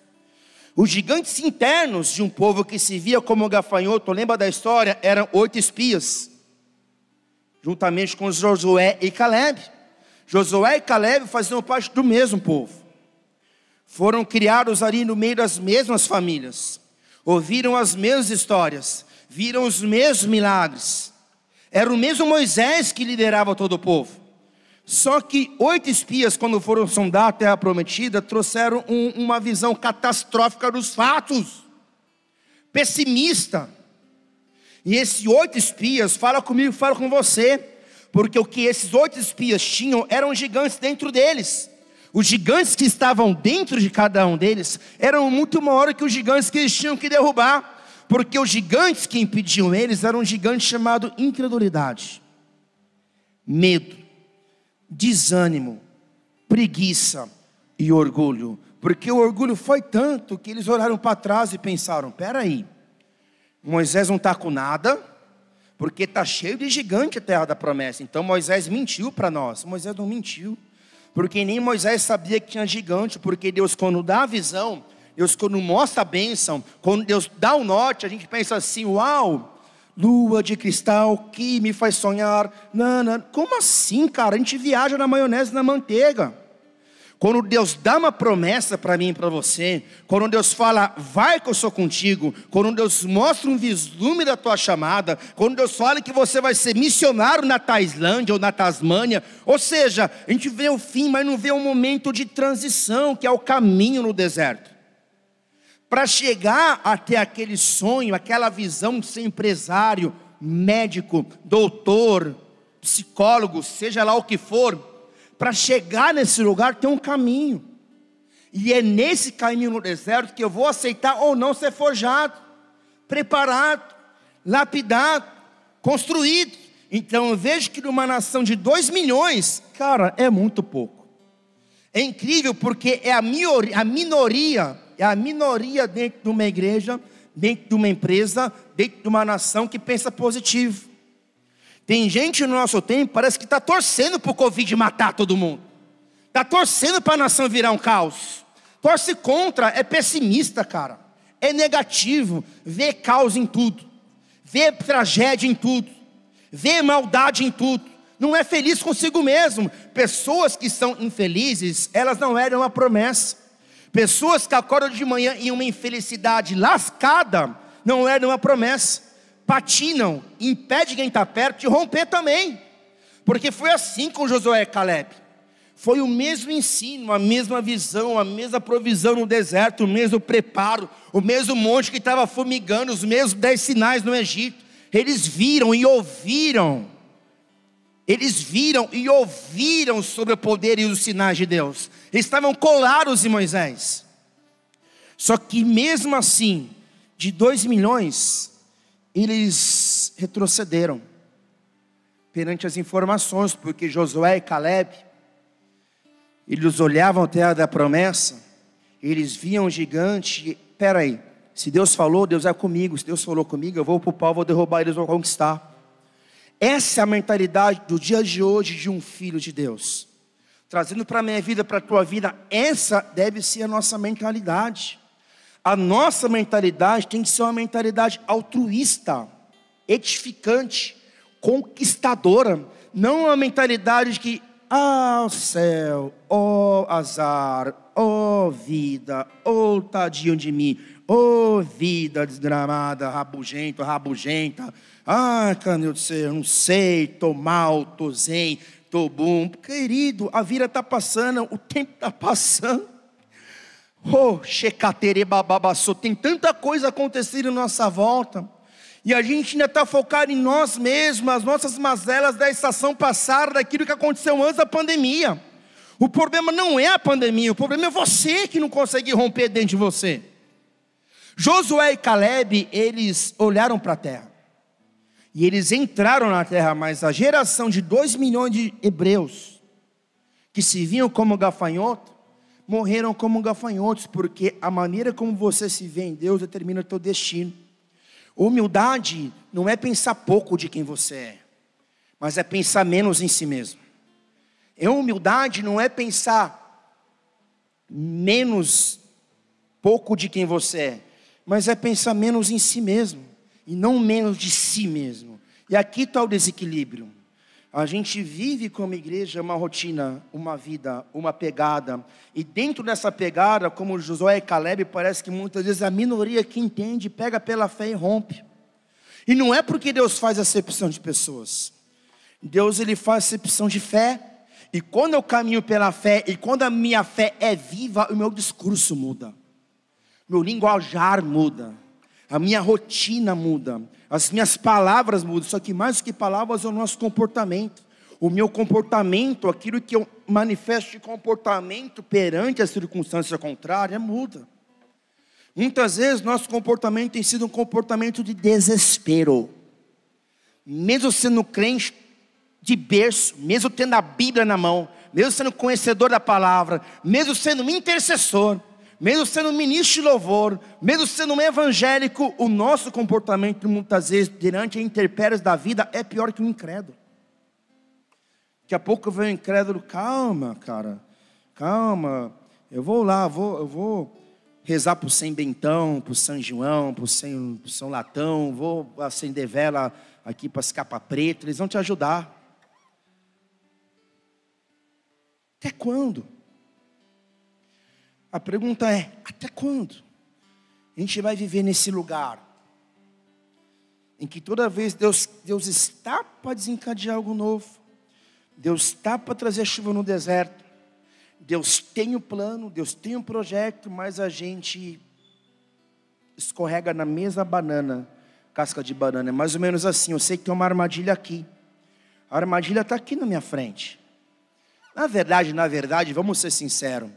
Os gigantes internos de um povo que se via como gafanhoto, lembra da história? Eram 8 espias, juntamente com Josué e Caleb. Josué e Caleb faziam parte do mesmo povo. Foram criados ali no meio das mesmas famílias. Ouviram as mesmas histórias, viram os mesmos milagres. Era o mesmo Moisés que liderava todo o povo. Só que 8 espias, quando foram sondar a terra prometida, trouxeram uma visão catastrófica dos fatos, pessimista. E esses 8 espias, fala comigo, fala com você, porque o que esses 8 espias tinham eram gigantes dentro deles. Os gigantes que estavam dentro de cada um deles eram muito maiores que os gigantes que eles tinham que derrubar, porque os gigantes que impediam eles eram um gigante chamado incredulidade, medo, desânimo, preguiça e orgulho. Porque o orgulho foi tanto que eles olharam para trás e pensaram: peraí, Moisés não está com nada, porque está cheio de gigante a terra da promessa. Então Moisés mentiu para nós. Moisés não mentiu, porque nem Moisés sabia que tinha gigante. Porque Deus, quando dá a visão, Deus, quando mostra a bênção, quando Deus dá o norte, a gente pensa assim: uau, lua de cristal que me faz sonhar. Não, como assim, cara? A gente viaja na maionese e na manteiga. Quando Deus dá uma promessa para mim e para você, quando Deus fala, vai que eu sou contigo, quando Deus mostra um vislumbre da tua chamada, quando Deus fala que você vai ser missionário na Tailândia ou na Tasmânia, ou seja, a gente vê o fim, mas não vê um momento de transição, que é o caminho no deserto. Para chegar até aquele sonho, aquela visão de ser empresário, médico, doutor, psicólogo, seja lá o que for, para chegar nesse lugar tem um caminho. E é nesse caminho no deserto que eu vou aceitar ou não ser forjado, preparado, lapidado, construído. Então eu vejo que numa nação de 2 milhões, cara, é muito pouco. É incrível porque é a minoria dentro de uma igreja, dentro de uma empresa, dentro de uma nação que pensa positivo. Tem gente no nosso tempo, parece que está torcendo para o Covid matar todo mundo. Está torcendo para a nação virar um caos. Torce contra, é pessimista, cara. É negativo, vê caos em tudo. Vê tragédia em tudo. Vê maldade em tudo. Não é feliz consigo mesmo. Pessoas que são infelizes, elas não eram uma promessa. Pessoas que acordam de manhã em uma infelicidade lascada, não eram uma promessa. Patinam, impede quem está perto de romper também. Porque foi assim com Josué e Caleb. Foi o mesmo ensino, a mesma visão, a mesma provisão no deserto, o mesmo preparo, o mesmo monte que estava fumigando, os mesmos 10 sinais no Egito. Eles viram e ouviram. Eles viram e ouviram sobre o poder e os sinais de Deus. Eles estavam colados em Moisés. Só que mesmo assim, de 2 milhões... eles retrocederam perante as informações, porque Josué e Caleb, eles olhavam a terra da promessa, eles viam o gigante. Peraí, se Deus falou, Deus é comigo. Se Deus falou comigo, eu vou para o pau, vou derrubar eles, vou conquistar. Essa é a mentalidade do dia de hoje de um filho de Deus. Trazendo para a minha vida, para a tua vida, essa deve ser a nossa mentalidade. A nossa mentalidade tem que ser uma mentalidade altruísta, edificante, conquistadora. Não uma mentalidade de que, céu, azar, vida, tadinho de mim, vida desgramada, rabugenta. Meu Deus, eu não sei, tô mal, tô zen, tô bom. Querido, a vida está passando, o tempo está passando. Oh, checatere bababaçô, tem tanta coisa acontecendo em nossa volta, e a gente ainda está focado em nós mesmos, as nossas mazelas da estação passada, daquilo que aconteceu antes da pandemia. O problema não é a pandemia, o problema é você que não consegue romper dentro de você. Josué e Caleb, eles olharam para a terra, e eles entraram na terra, mas a geração de 2 milhões de hebreus, que se viam como gafanhotos, morreram como gafanhotos, porque a maneira como você se vê em Deus determina o teu destino. Humildade não é pensar pouco de quem você é, mas é pensar menos em si mesmo. Humildade não é pensar menos pouco de quem você é, mas é pensar menos em si mesmo, e não menos de si mesmo. E aqui está o desequilíbrio. A gente vive como igreja uma rotina, uma vida, uma pegada. E dentro dessa pegada, como Josué e Caleb, parece que muitas vezes a minoria que entende, pega pela fé e rompe. E não é porque Deus faz acepção de pessoas. Deus, ele faz acepção de fé. E quando eu caminho pela fé, e quando a minha fé é viva, o meu discurso muda. Meu linguajar muda. A minha rotina muda. As minhas palavras mudam, só que mais do que palavras é o nosso comportamento. O meu comportamento, aquilo que eu manifesto de comportamento perante a circunstância contrária, muda. Muitas vezes nosso comportamento tem sido um comportamento de desespero. Mesmo sendo crente de berço, mesmo tendo a Bíblia na mão, mesmo sendo conhecedor da palavra, mesmo sendo um intercessor, mesmo sendo um ministro de louvor, mesmo sendo um evangélico, o nosso comportamento muitas vezes, durante as intempéries da vida, é pior que um incrédulo. Daqui a pouco vem o incrédulo, calma, cara, calma, eu vou lá, eu vou rezar para o São Bentão, para o São João, para o São Latão, vou acender vela aqui para as capas pretas, eles vão te ajudar. Até quando? A pergunta é, até quando a gente vai viver nesse lugar em que toda vez Deus está para desencadear algo novo, Deus está para trazer chuva no deserto, Deus tem um plano, Deus tem um projeto, mas a gente escorrega na mesma banana, casca de banana, é mais ou menos assim. Eu sei que tem uma armadilha aqui, a armadilha está aqui na minha frente. Na verdade, vamos ser sinceros,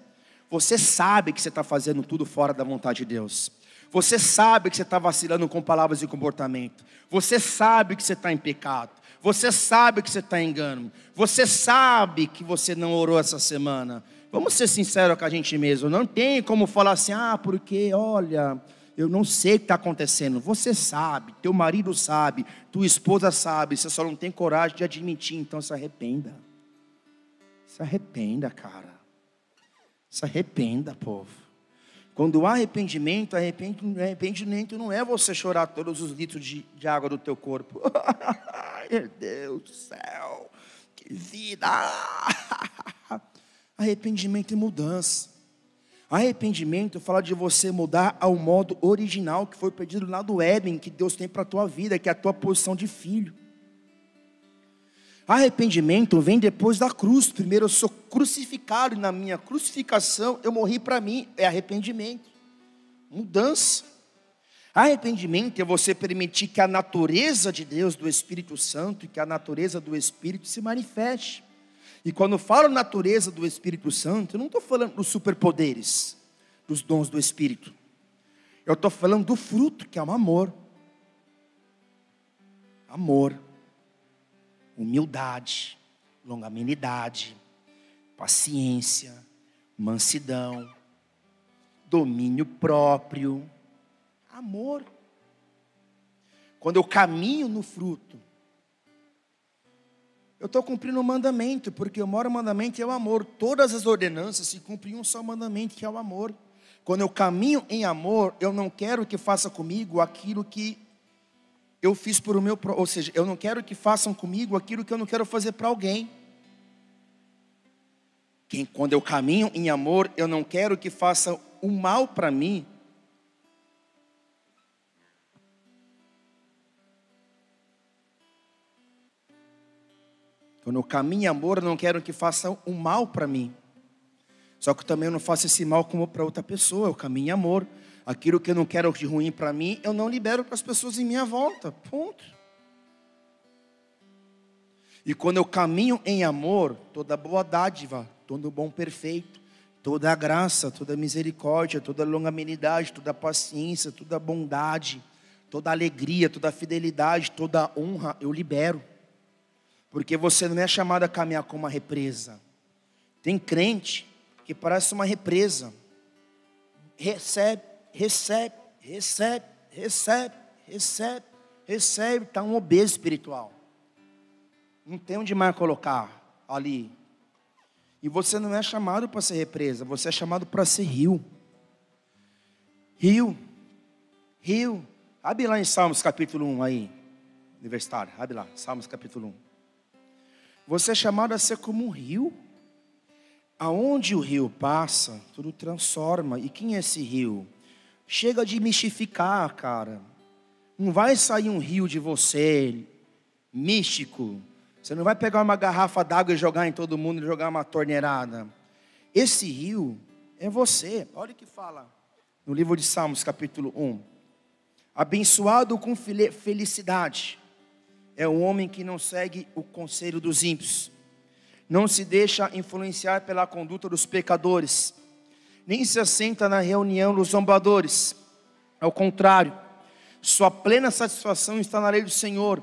você sabe que você está fazendo tudo fora da vontade de Deus. Você sabe que você está vacilando com palavras e comportamento. Você sabe que você está em pecado. Você sabe que você está em engano. Você sabe que você não orou essa semana. Vamos ser sinceros com a gente mesmo. Não tem como falar assim, porque olha, eu não sei o que está acontecendo. Você sabe, teu marido sabe, tua esposa sabe. Você só não tem coragem de admitir, então se arrependa. Se arrependa, cara. Se arrependa, povo. Quando há arrependimento não é você chorar todos os litros de água do teu corpo. Meu Deus do céu, que vida. Arrependimento é mudança. Arrependimento fala de você mudar ao modo original que foi pedido lá do Éden, que Deus tem para a tua vida, que é a tua posição de filho. Arrependimento vem depois da cruz. Primeiro eu sou crucificado, e na minha crucificação eu morri para mim. É arrependimento, mudança. Arrependimento é você permitir que a natureza de Deus, do Espírito Santo, e que a natureza do Espírito se manifeste. E quando eu falo natureza do Espírito Santo, eu não estou falando dos superpoderes, dos dons do Espírito. Eu estou falando do fruto, que é o amor. Amor, humildade, longanimidade, paciência, mansidão, domínio próprio, amor. Quando eu caminho no fruto, eu estou cumprindo o mandamento, porque o maior mandamento é o amor. Todas as ordenanças se cumprem um só mandamento, que é o amor. Quando eu caminho em amor, eu não quero que faça comigo aquilo que eu fiz por o meu, ou seja, eu não quero que façam comigo aquilo que eu não quero fazer para alguém. Quando eu caminho em amor, eu não quero que façam o mal para mim. Quando eu caminho em amor, eu não quero que façam o mal para mim. Só que também eu não faço esse mal como para outra pessoa. Eu caminho em amor. Aquilo que eu não quero de ruim para mim, eu não libero para as pessoas em minha volta. Ponto. E quando eu caminho em amor, toda boa dádiva, todo bom perfeito, toda a graça, toda a misericórdia, toda a longanimidade, toda a paciência, toda a bondade, toda a alegria, toda a fidelidade, toda a honra, eu libero. Porque você não é chamado a caminhar como uma represa. Tem crente que parece uma represa. Recebe, recebe, recebe, recebe, recebe, recebe. Está um obeso espiritual. Não tem onde mais colocar ali. E você não é chamado para ser represa. Você é chamado para ser rio. Rio. Rio. Abre lá em Salmos capítulo 1 aí. Universitário. Abre lá. Salmos capítulo 1. Você é chamado a ser como um rio. Aonde o rio passa, tudo transforma. E quem é esse rio? Chega de mistificar, cara. Não vai sair um rio de você, místico. Você não vai pegar uma garrafa d'água e jogar em todo mundo e jogar uma torneirada. Esse rio é você. Olha o que fala no livro de Salmos, capítulo 1. Abençoado com felicidade é o homem que não segue o conselho dos ímpios, não se deixa influenciar pela conduta dos pecadores, nem se assenta na reunião dos zombadores. Ao contrário, sua plena satisfação está na lei do Senhor,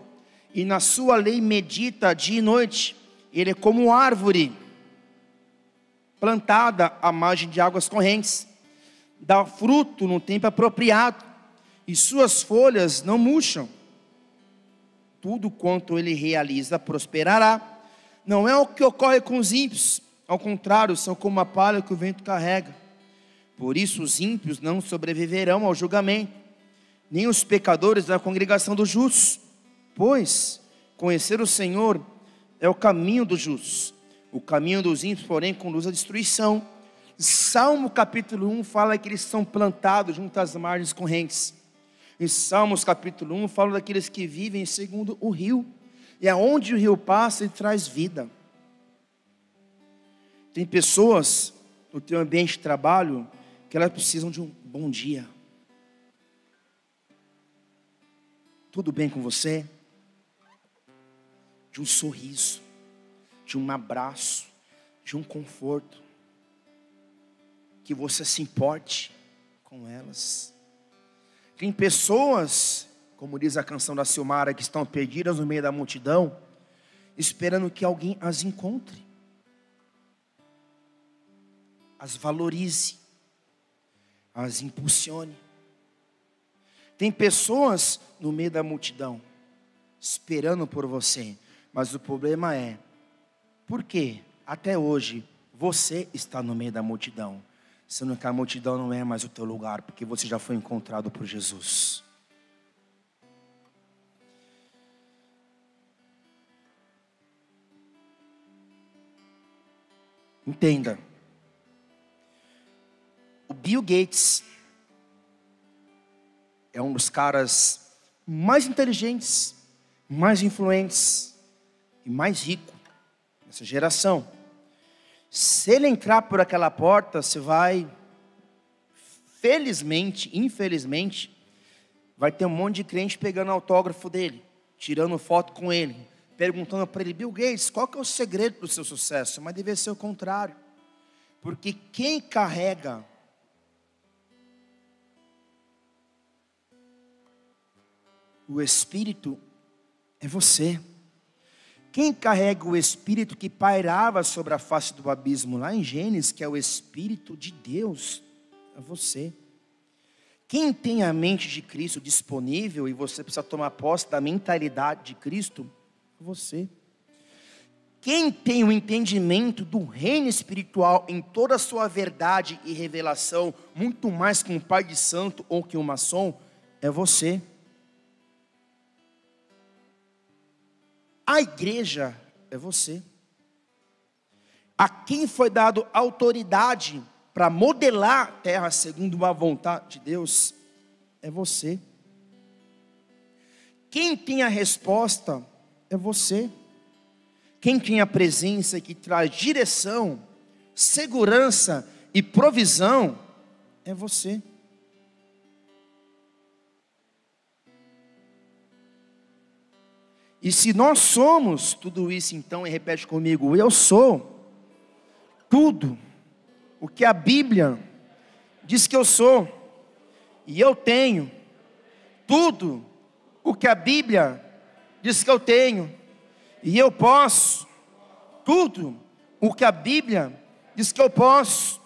e na sua lei medita dia e noite. Ele é como árvore plantada à margem de águas correntes, dá fruto no tempo apropriado, e suas folhas não murcham. Tudo quanto ele realiza prosperará. Não é o que ocorre com os ímpios, ao contrário, são como a palha que o vento carrega. Por isso os ímpios não sobreviverão ao julgamento, nem os pecadores da congregação dos justos. Pois conhecer o Senhor é o caminho dos justos, o caminho dos ímpios, porém, conduz à destruição. Salmo capítulo 1 fala que eles são plantados junto às margens correntes. Em Salmos capítulo 1 fala daqueles que vivem segundo o rio, e aonde o rio passa, ele traz vida. Tem pessoas no teu ambiente de trabalho que elas precisam de um bom dia. Tudo bem com você? De um sorriso, de um abraço, de um conforto, que você se importe com elas. Tem pessoas, como diz a canção da Silmara, que estão perdidas no meio da multidão, esperando que alguém as encontre, as valorize, as impulsione. Tem pessoas no meio da multidão, esperando por você. Mas o problema é, por que até hoje você está no meio da multidão, sendo que a multidão não é mais o teu lugar, porque você já foi encontrado por Jesus? Entenda, o Bill Gates é um dos caras mais inteligentes, mais influentes e mais rico nessa geração. Se ele entrar por aquela porta, você vai, felizmente, infelizmente, vai ter um monte de crente pegando autógrafo dele, tirando foto com ele, perguntando para ele: Bill Gates, qual que é o segredo do seu sucesso? Mas deve ser o contrário, porque quem carrega o Espírito é você. Quem carrega o Espírito que pairava sobre a face do abismo lá em Gênesis, que é o Espírito de Deus, é você. Quem tem a mente de Cristo disponível, e você precisa tomar posse da mentalidade de Cristo, é você. Quem tem o entendimento do reino espiritual em toda a sua verdade e revelação, muito mais que um pai de santo ou que um maçom, é você. A igreja é você. A quem foi dado autoridade para modelar a terra segundo a vontade de Deus é você. Quem tem a resposta é você. Quem tem a presença que traz direção segurança e provisão é você. E se nós somos tudo isso, então, e repete comigo, eu sou tudo o que a Bíblia diz que eu sou, e eu tenho tudo o que a Bíblia diz que eu tenho, e eu posso tudo o que a Bíblia diz que eu posso.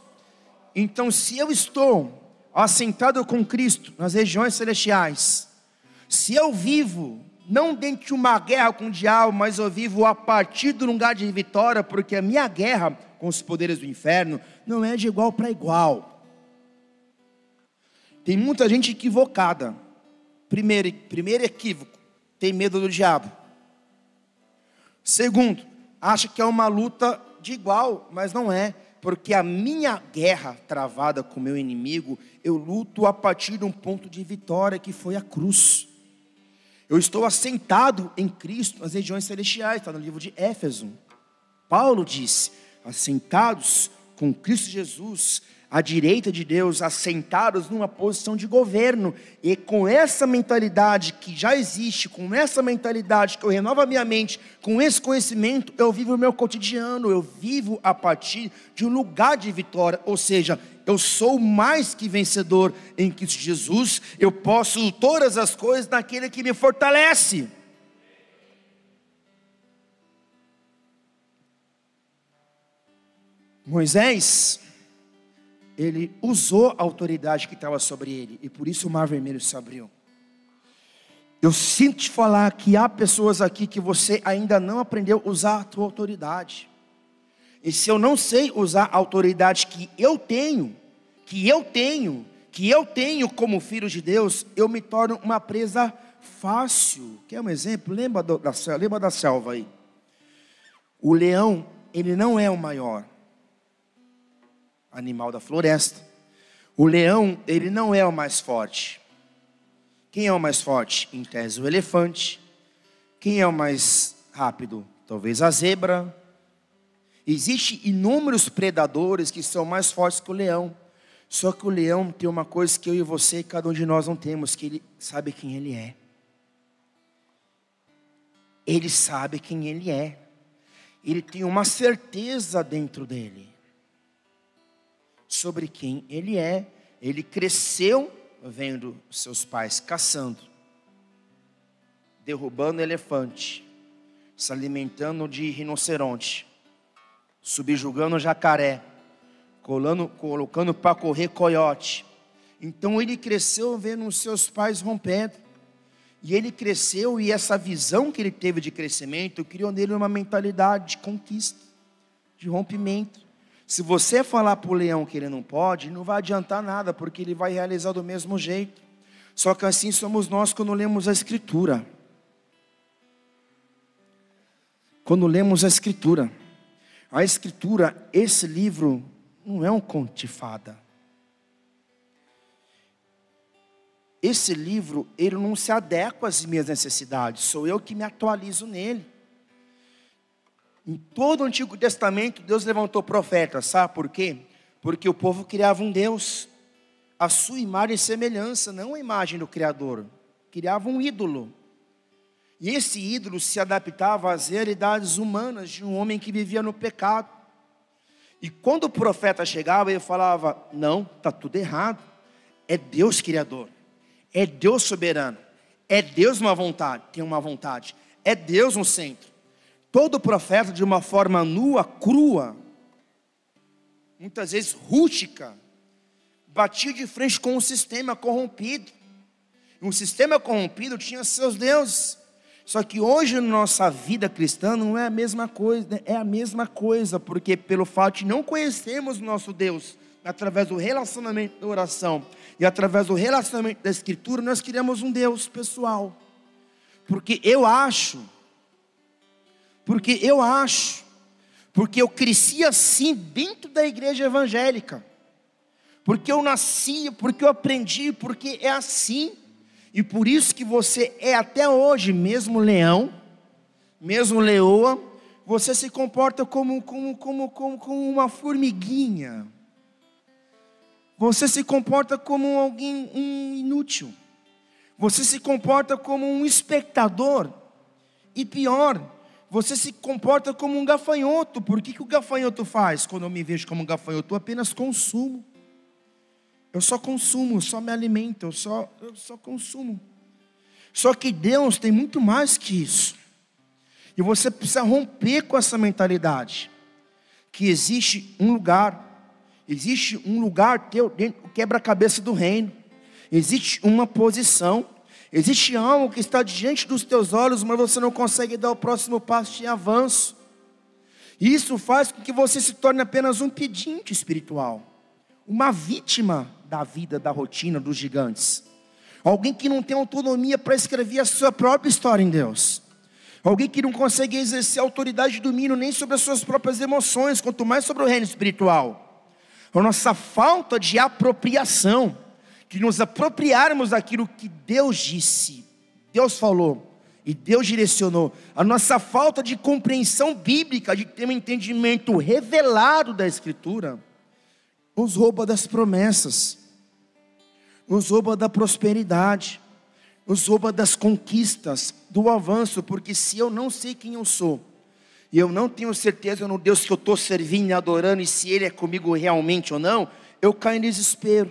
Então, se eu estou assentado com Cristo nas regiões celestiais, se eu vivo não dentro de uma guerra com o diabo, mas eu vivo a partir do lugar de vitória, porque a minha guerra com os poderes do inferno não é de igual para igual. Tem muita gente equivocada. Primeiro equívoco, tem medo do diabo. Segundo, acha que é uma luta de igual, mas não é, porque a minha guerra travada com o meu inimigo, eu luto a partir de um ponto de vitória que foi a cruz. Eu estou assentado em Cristo nas regiões celestiais, está no livro de Éfeso. Paulo disse, assentados com Cristo Jesus, à direita de Deus, assentados numa posição de governo. E com essa mentalidade que já existe, com essa mentalidade que eu renovo a minha mente, com esse conhecimento, eu vivo o meu cotidiano, eu vivo a partir de um lugar de vitória, ou seja, eu sou mais que vencedor em Cristo Jesus, eu posso todas as coisas naquele que me fortalece. Moisés, ele usou a autoridade que estava sobre ele, e por isso o mar vermelho se abriu. Eu sinto te falar que há pessoas aqui que você ainda não aprendeu a usar a tua autoridade. E se eu não sei usar a autoridade que eu tenho como filho de Deus, eu me torno uma presa fácil. Quer um exemplo? Lembra da selva aí? O leão, ele não é o maior animal da floresta. O leão, ele não é o mais forte. Quem é o mais forte? Em tese, o elefante. Quem é o mais rápido? Talvez a zebra. Existem inúmeros predadores que são mais fortes que o leão. Só que o leão tem uma coisa que eu e você, cada um de nós não temos, que ele sabe quem ele é. Ele sabe quem ele é. Ele tem uma certeza dentro dele sobre quem ele é. Ele cresceu vendo seus pais caçando, derrubando elefante, se alimentando de rinoceronte, subjugando jacaré, colocando para correr coiote. Então ele cresceu vendo os seus pais rompendo. E ele cresceu, e essa visão que ele teve de crescimento criou nele uma mentalidade de conquista, de rompimento. Se você falar para o leão que ele não pode, não vai adiantar nada, porque ele vai realizar do mesmo jeito. Só que assim somos nós quando lemos a Escritura. Quando lemos a Escritura, esse livro não é um conto de fada. Esse livro, ele não se adequa às minhas necessidades, sou eu que me atualizo nele. Em todo o Antigo Testamento, Deus levantou profetas, sabe por quê? Porque o povo criava um Deus, a sua imagem e semelhança, não a imagem do Criador. Criava um ídolo. E esse ídolo se adaptava às realidades humanas de um homem que vivia no pecado. E quando o profeta chegava, ele falava, não, está tudo errado. É Deus Criador. É Deus soberano. É Deus tem uma vontade. É Deus no centro. Todo profeta, de uma forma nua, crua, muitas vezes rústica, batia de frente com um sistema corrompido. Um sistema corrompido tinha seus deuses. Só que hoje na nossa vida cristã não é a mesma coisa. É a mesma coisa, porque pelo fato de não conhecermos o nosso Deus, através do relacionamento da oração e através do relacionamento da Escritura, nós queremos um Deus pessoal. Porque eu cresci assim dentro da igreja evangélica, porque eu nasci, porque eu aprendi, porque é assim, e por isso que você é até hoje, mesmo leão, mesmo leoa, Você se comporta como uma formiguinha. Você se comporta como alguém inútil. Você se comporta como um espectador. E pior, você se comporta como um gafanhoto. Por que o gafanhoto faz? Quando eu me vejo como um gafanhoto, eu apenas consumo. Eu só consumo, só me alimento, eu só consumo. Só que Deus tem muito mais que isso. E você precisa romper com essa mentalidade. Que existe um lugar teu dentro do quebra-cabeça do reino. Existe uma posição. Existe algo que está diante dos teus olhos, mas você não consegue dar o próximo passo de avanço. E isso faz com que você se torne apenas um pedinte espiritual. Uma vítima da vida, da rotina, dos gigantes. Alguém que não tem autonomia para escrever a sua própria história em Deus. Alguém que não consegue exercer autoridade e domínio nem sobre as suas próprias emoções, quanto mais sobre o reino espiritual. A nossa falta de apropriação, de nos apropriarmos daquilo que Deus disse, Deus falou e Deus direcionou. A nossa falta de compreensão bíblica, de ter um entendimento revelado da Escritura, nos rouba das promessas, nos rouba da prosperidade, nos rouba das conquistas, do avanço. Porque se eu não sei quem eu sou, e eu não tenho certeza no Deus que eu estou servindo e adorando, e se Ele é comigo realmente ou não, eu caio em desespero.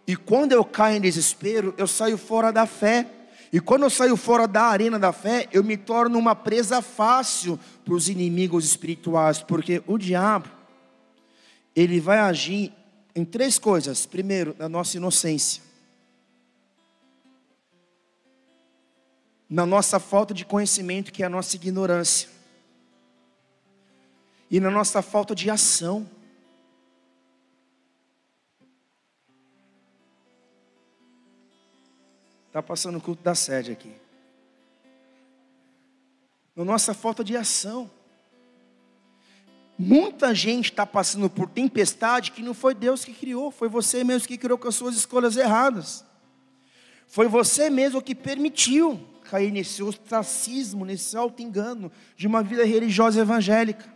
E quando eu caio em desespero, eu saio fora da fé. E quando eu saio fora da arena da fé, eu me torno uma presa fácil para os inimigos espirituais. Porque o diabo, ele vai agir em 3 coisas. Primeiro, na nossa inocência. Na nossa falta de conhecimento, que é a nossa ignorância. E na nossa falta de ação. Está passando o culto da sede aqui. Na nossa falta de ação. Muita gente está passando por tempestade que não foi Deus que criou. Foi você mesmo que criou com as suas escolhas erradas. Foi você mesmo que permitiu cair nesse ostracismo, nesse auto-engano de uma vida religiosa evangélica.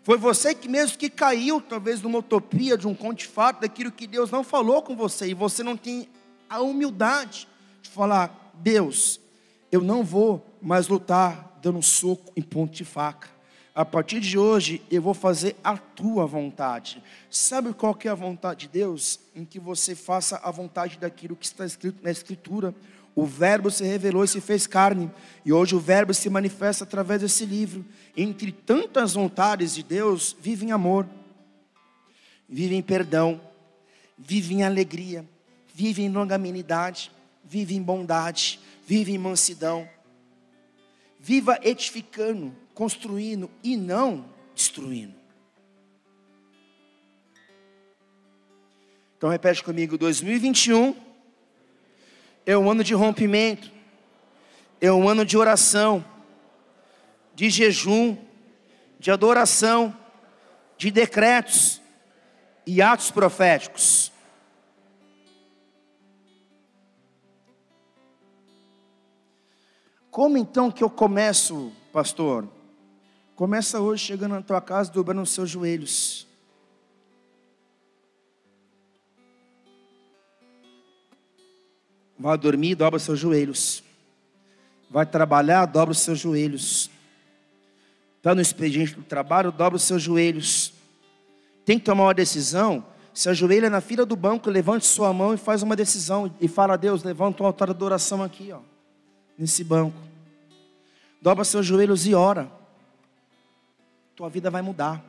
Foi você que mesmo que caiu, talvez numa utopia de um conto de fato, daquilo que Deus não falou com você, e você não tem a humildade de falar: Deus, eu não vou mais lutar dando soco em ponto de faca. A partir de hoje eu vou fazer a tua vontade. Sabe qual que é a vontade de Deus? Em que você faça a vontade daquilo que está escrito na Escritura. O verbo se revelou e se fez carne. E hoje o verbo se manifesta através desse livro. Entre tantas vontades de Deus, vive em amor, vive em perdão, vive em alegria, vive em longanimidade, vive em bondade, vive em mansidão. Viva edificando, construindo e não destruindo. Então repete comigo: 2021 é um ano de rompimento, é um ano de oração, de jejum, de adoração, de decretos e atos proféticos. Como então que eu começo, pastor? Começa hoje chegando na tua casa, dobrando os seus joelhos. Vai dormir, dobra os seus joelhos. Vai trabalhar, dobra os seus joelhos. Está no expediente do trabalho, dobra os seus joelhos. Tem que tomar uma decisão, se ajoelha na fila do banco, levante sua mão e faz uma decisão. E fala: Deus, levanta um altar de oração aqui, ó, nesse banco. Dobra seus joelhos e ora. Tua vida vai mudar.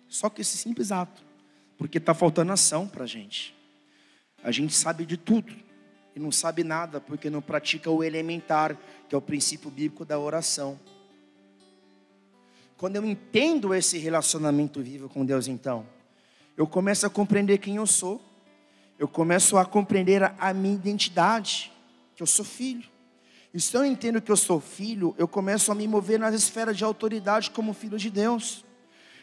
Só que esse simples ato. Porque está faltando ação para a gente. A gente sabe de tudo e não sabe nada, porque não pratica o elementar, que é o princípio bíblico da oração. Quando eu entendo esse relacionamento vivo com Deus, então, eu começo a compreender quem eu sou. Eu começo a compreender a minha identidade, que eu sou filho. E se eu entendo que eu sou filho, eu começo a me mover nas esferas de autoridade como filho de Deus.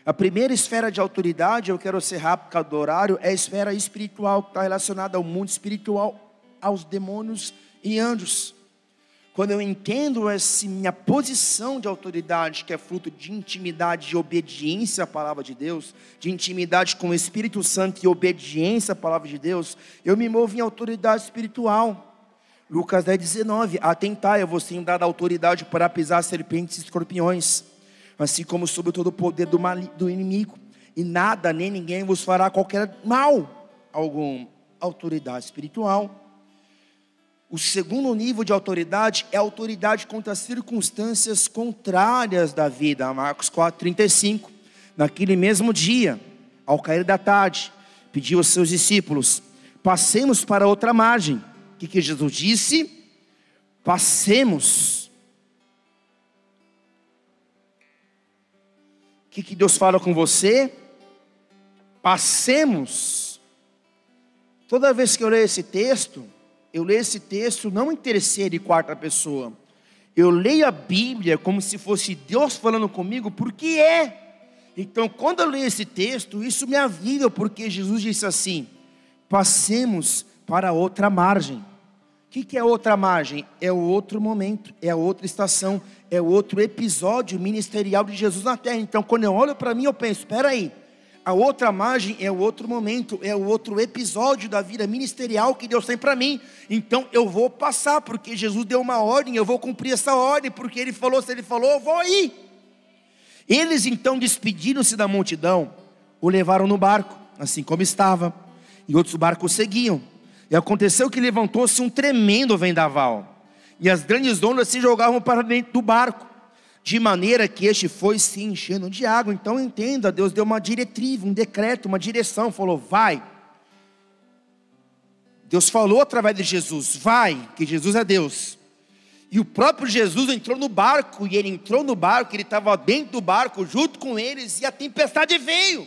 A primeira esfera de autoridade, eu quero ser rápido por causa do horário, é a esfera espiritual, que está relacionada ao mundo espiritual, aos demônios e anjos. quando eu entendo essa minha posição de autoridade, que é fruto de intimidade e obediência à palavra de Deus, de intimidade com o Espírito Santo e obediência à palavra de Deus, eu me movo em autoridade espiritual. Lucas 10:19, atentai, eu vos tenho dado autoridade para pisar serpentes e escorpiões, assim como sobre todo o poder do inimigo, e nada nem ninguém vos fará qualquer mal algum. Autoridade espiritual. O segundo nível de autoridade é a autoridade contra as circunstâncias contrárias da vida. Marcos 4:35, naquele mesmo dia, ao cair da tarde, pediu aos seus discípulos: passemos para outra margem. O que Jesus disse? Passemos. O que Deus fala com você? Passemos. Toda vez que eu leio esse texto, eu leio esse texto não em terceira e quarta pessoa. Eu leio a Bíblia como se fosse Deus falando comigo, porque é. Então, quando eu leio esse texto, isso me aviva, porque Jesus disse assim: passemos para outra margem. O que é outra margem? É o outro momento, é a outra estação, é o outro episódio ministerial de Jesus na terra. Então, quando eu olho para mim, eu penso: espera aí, a outra margem é o outro momento, é o outro episódio da vida ministerial que Deus tem para mim. Então eu vou passar, porque Jesus deu uma ordem, eu vou cumprir essa ordem, porque Ele falou, se Ele falou, eu vou ir. Eles então despediram-se da multidão, o levaram no barco, assim como estava, e outros barcos seguiam. E aconteceu que levantou-se um tremendo vendaval, e as grandes ondas se jogavam para dentro do barco, de maneira que este foi se enchendo de água. Então entenda, Deus deu uma diretriz, um decreto, uma direção, falou: vai. Deus falou através de Jesus: vai, que Jesus é Deus. E o próprio Jesus entrou no barco, e ele entrou no barco, ele estava dentro do barco junto com eles, e a tempestade veio.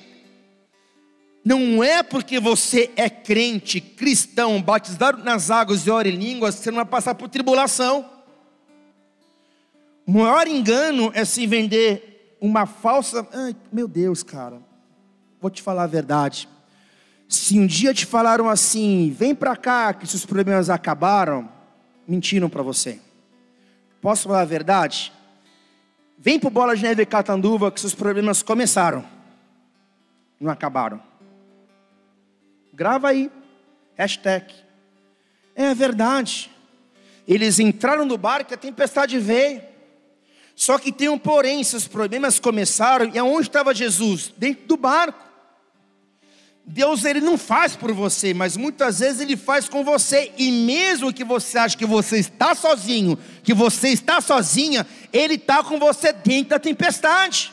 Não é porque você é crente, cristão, batizado nas águas e ora em línguas, você não vai passar por tribulação. O maior engano é se vender uma falsa... Ai, meu Deus, cara, vou te falar a verdade. Se um dia te falaram assim: vem pra cá que seus problemas acabaram, mentiram para você. Posso falar a verdade? Vem pro Bola de Neve Catanduva que seus problemas começaram, não acabaram. Grava aí, hashtag. É verdade. Eles entraram no barco e a tempestade veio. Só que tem um porém, seus problemas começaram, e aonde estava Jesus? Dentro do barco. Deus, Ele não faz por você, mas muitas vezes Ele faz com você. E mesmo que você ache que você está sozinho, que você está sozinha, Ele está com você dentro da tempestade.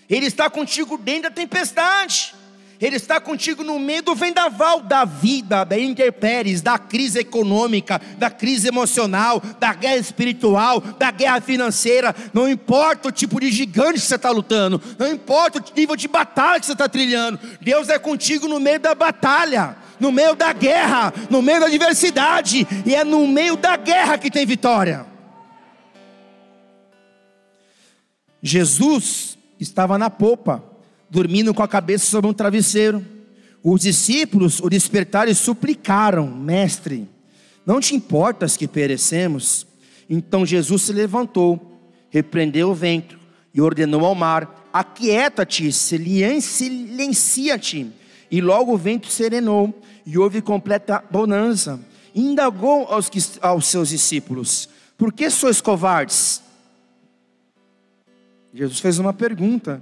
Ele está contigo dentro da tempestade. Ele está contigo no meio do vendaval da vida, da intempéries, da crise econômica, da crise emocional, da guerra espiritual, da guerra financeira. Não importa o tipo de gigante que você está lutando, não importa o nível de batalha que você está trilhando, Deus é contigo no meio da batalha, no meio da guerra, no meio da adversidade, e é no meio da guerra que tem vitória. Jesus estava na popa, dormindo com a cabeça sobre um travesseiro. Os discípulos o despertaram e suplicaram: mestre, não te importas que perecemos? Então Jesus se levantou, repreendeu o vento e ordenou ao mar: aquieta-te, silencia-te. E logo o vento serenou e houve completa bonança. E indagou aos seus discípulos: por que sois covardes? Jesus fez uma pergunta: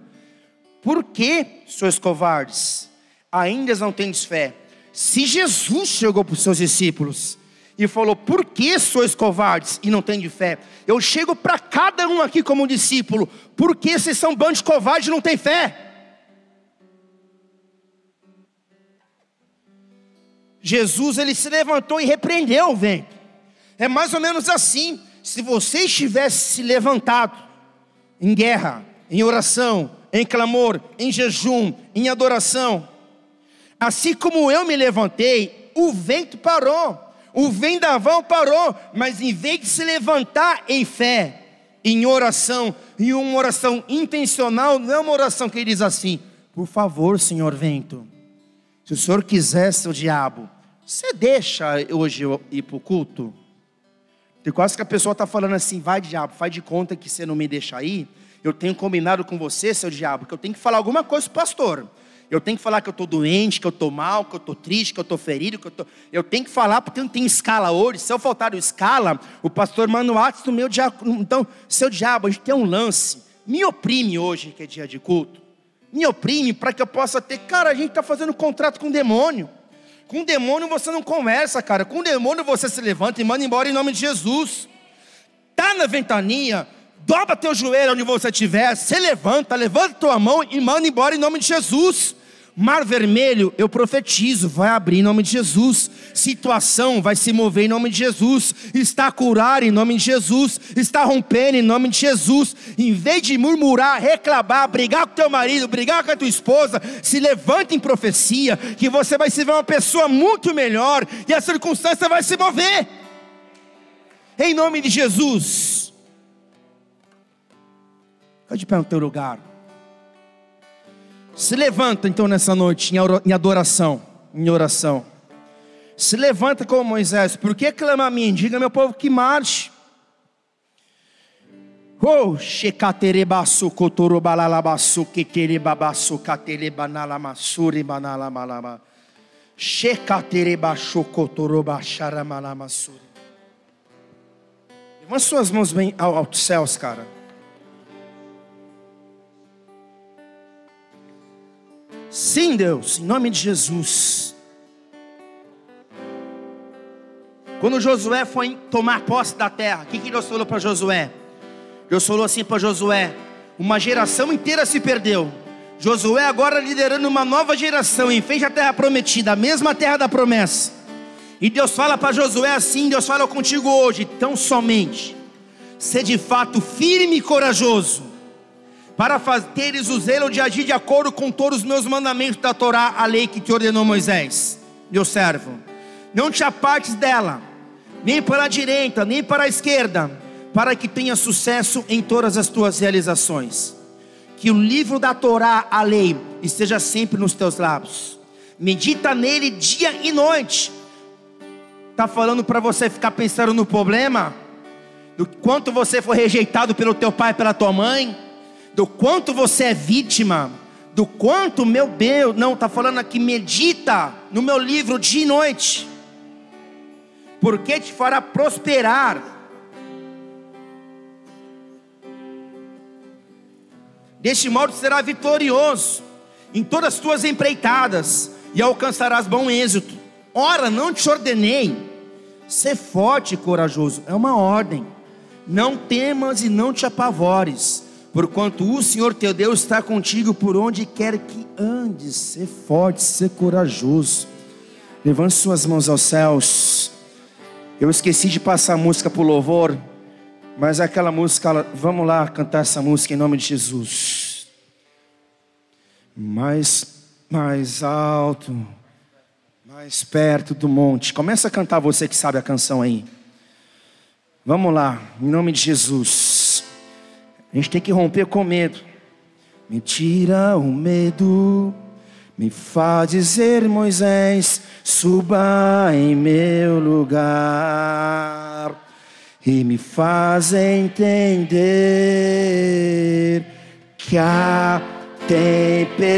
por que sois covardes? Ainda não tendes fé? Se Jesus chegou para os seus discípulos e falou: por que sois covardes e não tendes fé? Eu chego para cada um aqui como discípulo: por que vocês são bando de covardes e não têm fé? Jesus, Ele se levantou e repreendeu o vento. É mais ou menos assim: se você estivesse se levantado em guerra, em oração, em clamor, em jejum, em adoração, assim como eu me levantei, o vento parou, o vendaval parou, mas em vez de se levantar em fé, em oração, em uma oração intencional, não é uma oração que diz assim: por favor, Senhor vento, se o Senhor quiser, seu diabo, você deixa hoje eu ir para o culto? Tem quase que a pessoa está falando assim: vai, diabo, faz de conta que você não me deixa aí. Eu tenho combinado com você, seu diabo, que eu tenho que falar alguma coisa para o pastor. Eu tenho que falar que eu estou doente, que eu estou mal, que eu estou triste, que eu estou ferido, eu tenho que falar porque não tem escala hoje. Se eu faltar o escala, o pastor manda o ato do meu diabo. Então, seu diabo, a gente tem um lance. Me oprime hoje, que é dia de culto. Me oprime para que eu possa ter. Cara, a gente está fazendo contrato com o demônio. Com o demônio você não conversa, cara. Com o demônio você se levanta e manda embora em nome de Jesus. Tá na ventania, dobra teu joelho onde você estiver, se levanta tua mão e manda embora em nome de Jesus. Mar vermelho, eu profetizo, vai abrir em nome de Jesus. Situação vai se mover em nome de Jesus. Está a curar em nome de Jesus. Está rompendo em nome de Jesus. Em vez de murmurar, reclamar, brigar com teu marido, brigar com a tua esposa, se levanta em profecia, que você vai se ver uma pessoa muito melhor e a circunstância vai se mover em nome de Jesus. Fica de pé no teu lugar. Se levanta então nessa noite em adoração, em oração. Se levanta como Moisés. Por que clama a mim? Diga meu povo que marche. Oh, shekaterebasu kotorobalabasu kekerebabasu katelebanalamasuri banalamalaba. Shekaterebasu kotorobasharamalamasuri. Levanta suas mãos bem aos céus, cara. Sim, Deus, em nome de Jesus. Quando Josué foi tomar posse da terra, o que Deus falou para Josué? Deus falou assim para Josué: uma geração inteira se perdeu. Josué agora liderando uma nova geração em frente à terra prometida, a mesma terra da promessa. E Deus fala para Josué assim: Deus fala contigo hoje, tão somente ser de fato firme e corajoso, para teres o zelo de agir de acordo com todos os meus mandamentos da Torá, a lei que te ordenou Moisés, meu servo. Não te apartes dela, nem para a direita, nem para a esquerda, para que tenha sucesso em todas as tuas realizações. Que o livro da Torá, a lei, esteja sempre nos teus lábios. Medita nele dia e noite. Está falando para você ficar pensando no problema, do quanto você foi rejeitado pelo teu pai e pela tua mãe, do quanto você é vítima, do quanto, meu Deus, não, está falando aqui, medita no meu livro dia e noite, porque te fará prosperar. Deste modo será vitorioso em todas as tuas empreitadas, e alcançarás bom êxito. Ora, não te ordenei ser forte e corajoso? É uma ordem. Não temas e não te apavores, porquanto o Senhor teu Deus está contigo por onde quer que andes. Ser forte, ser corajoso. Levante suas mãos aos céus. Eu esqueci de passar a música para o louvor, mas aquela música, vamos lá cantar essa música em nome de Jesus. Mais alto, mais perto do monte. Começa a cantar, você que sabe a canção aí. Vamos lá, em nome de Jesus. A gente tem que romper com medo. Me tira o medo, me faz dizer, Moisés, suba em meu lugar, e me faz entender que a tempestade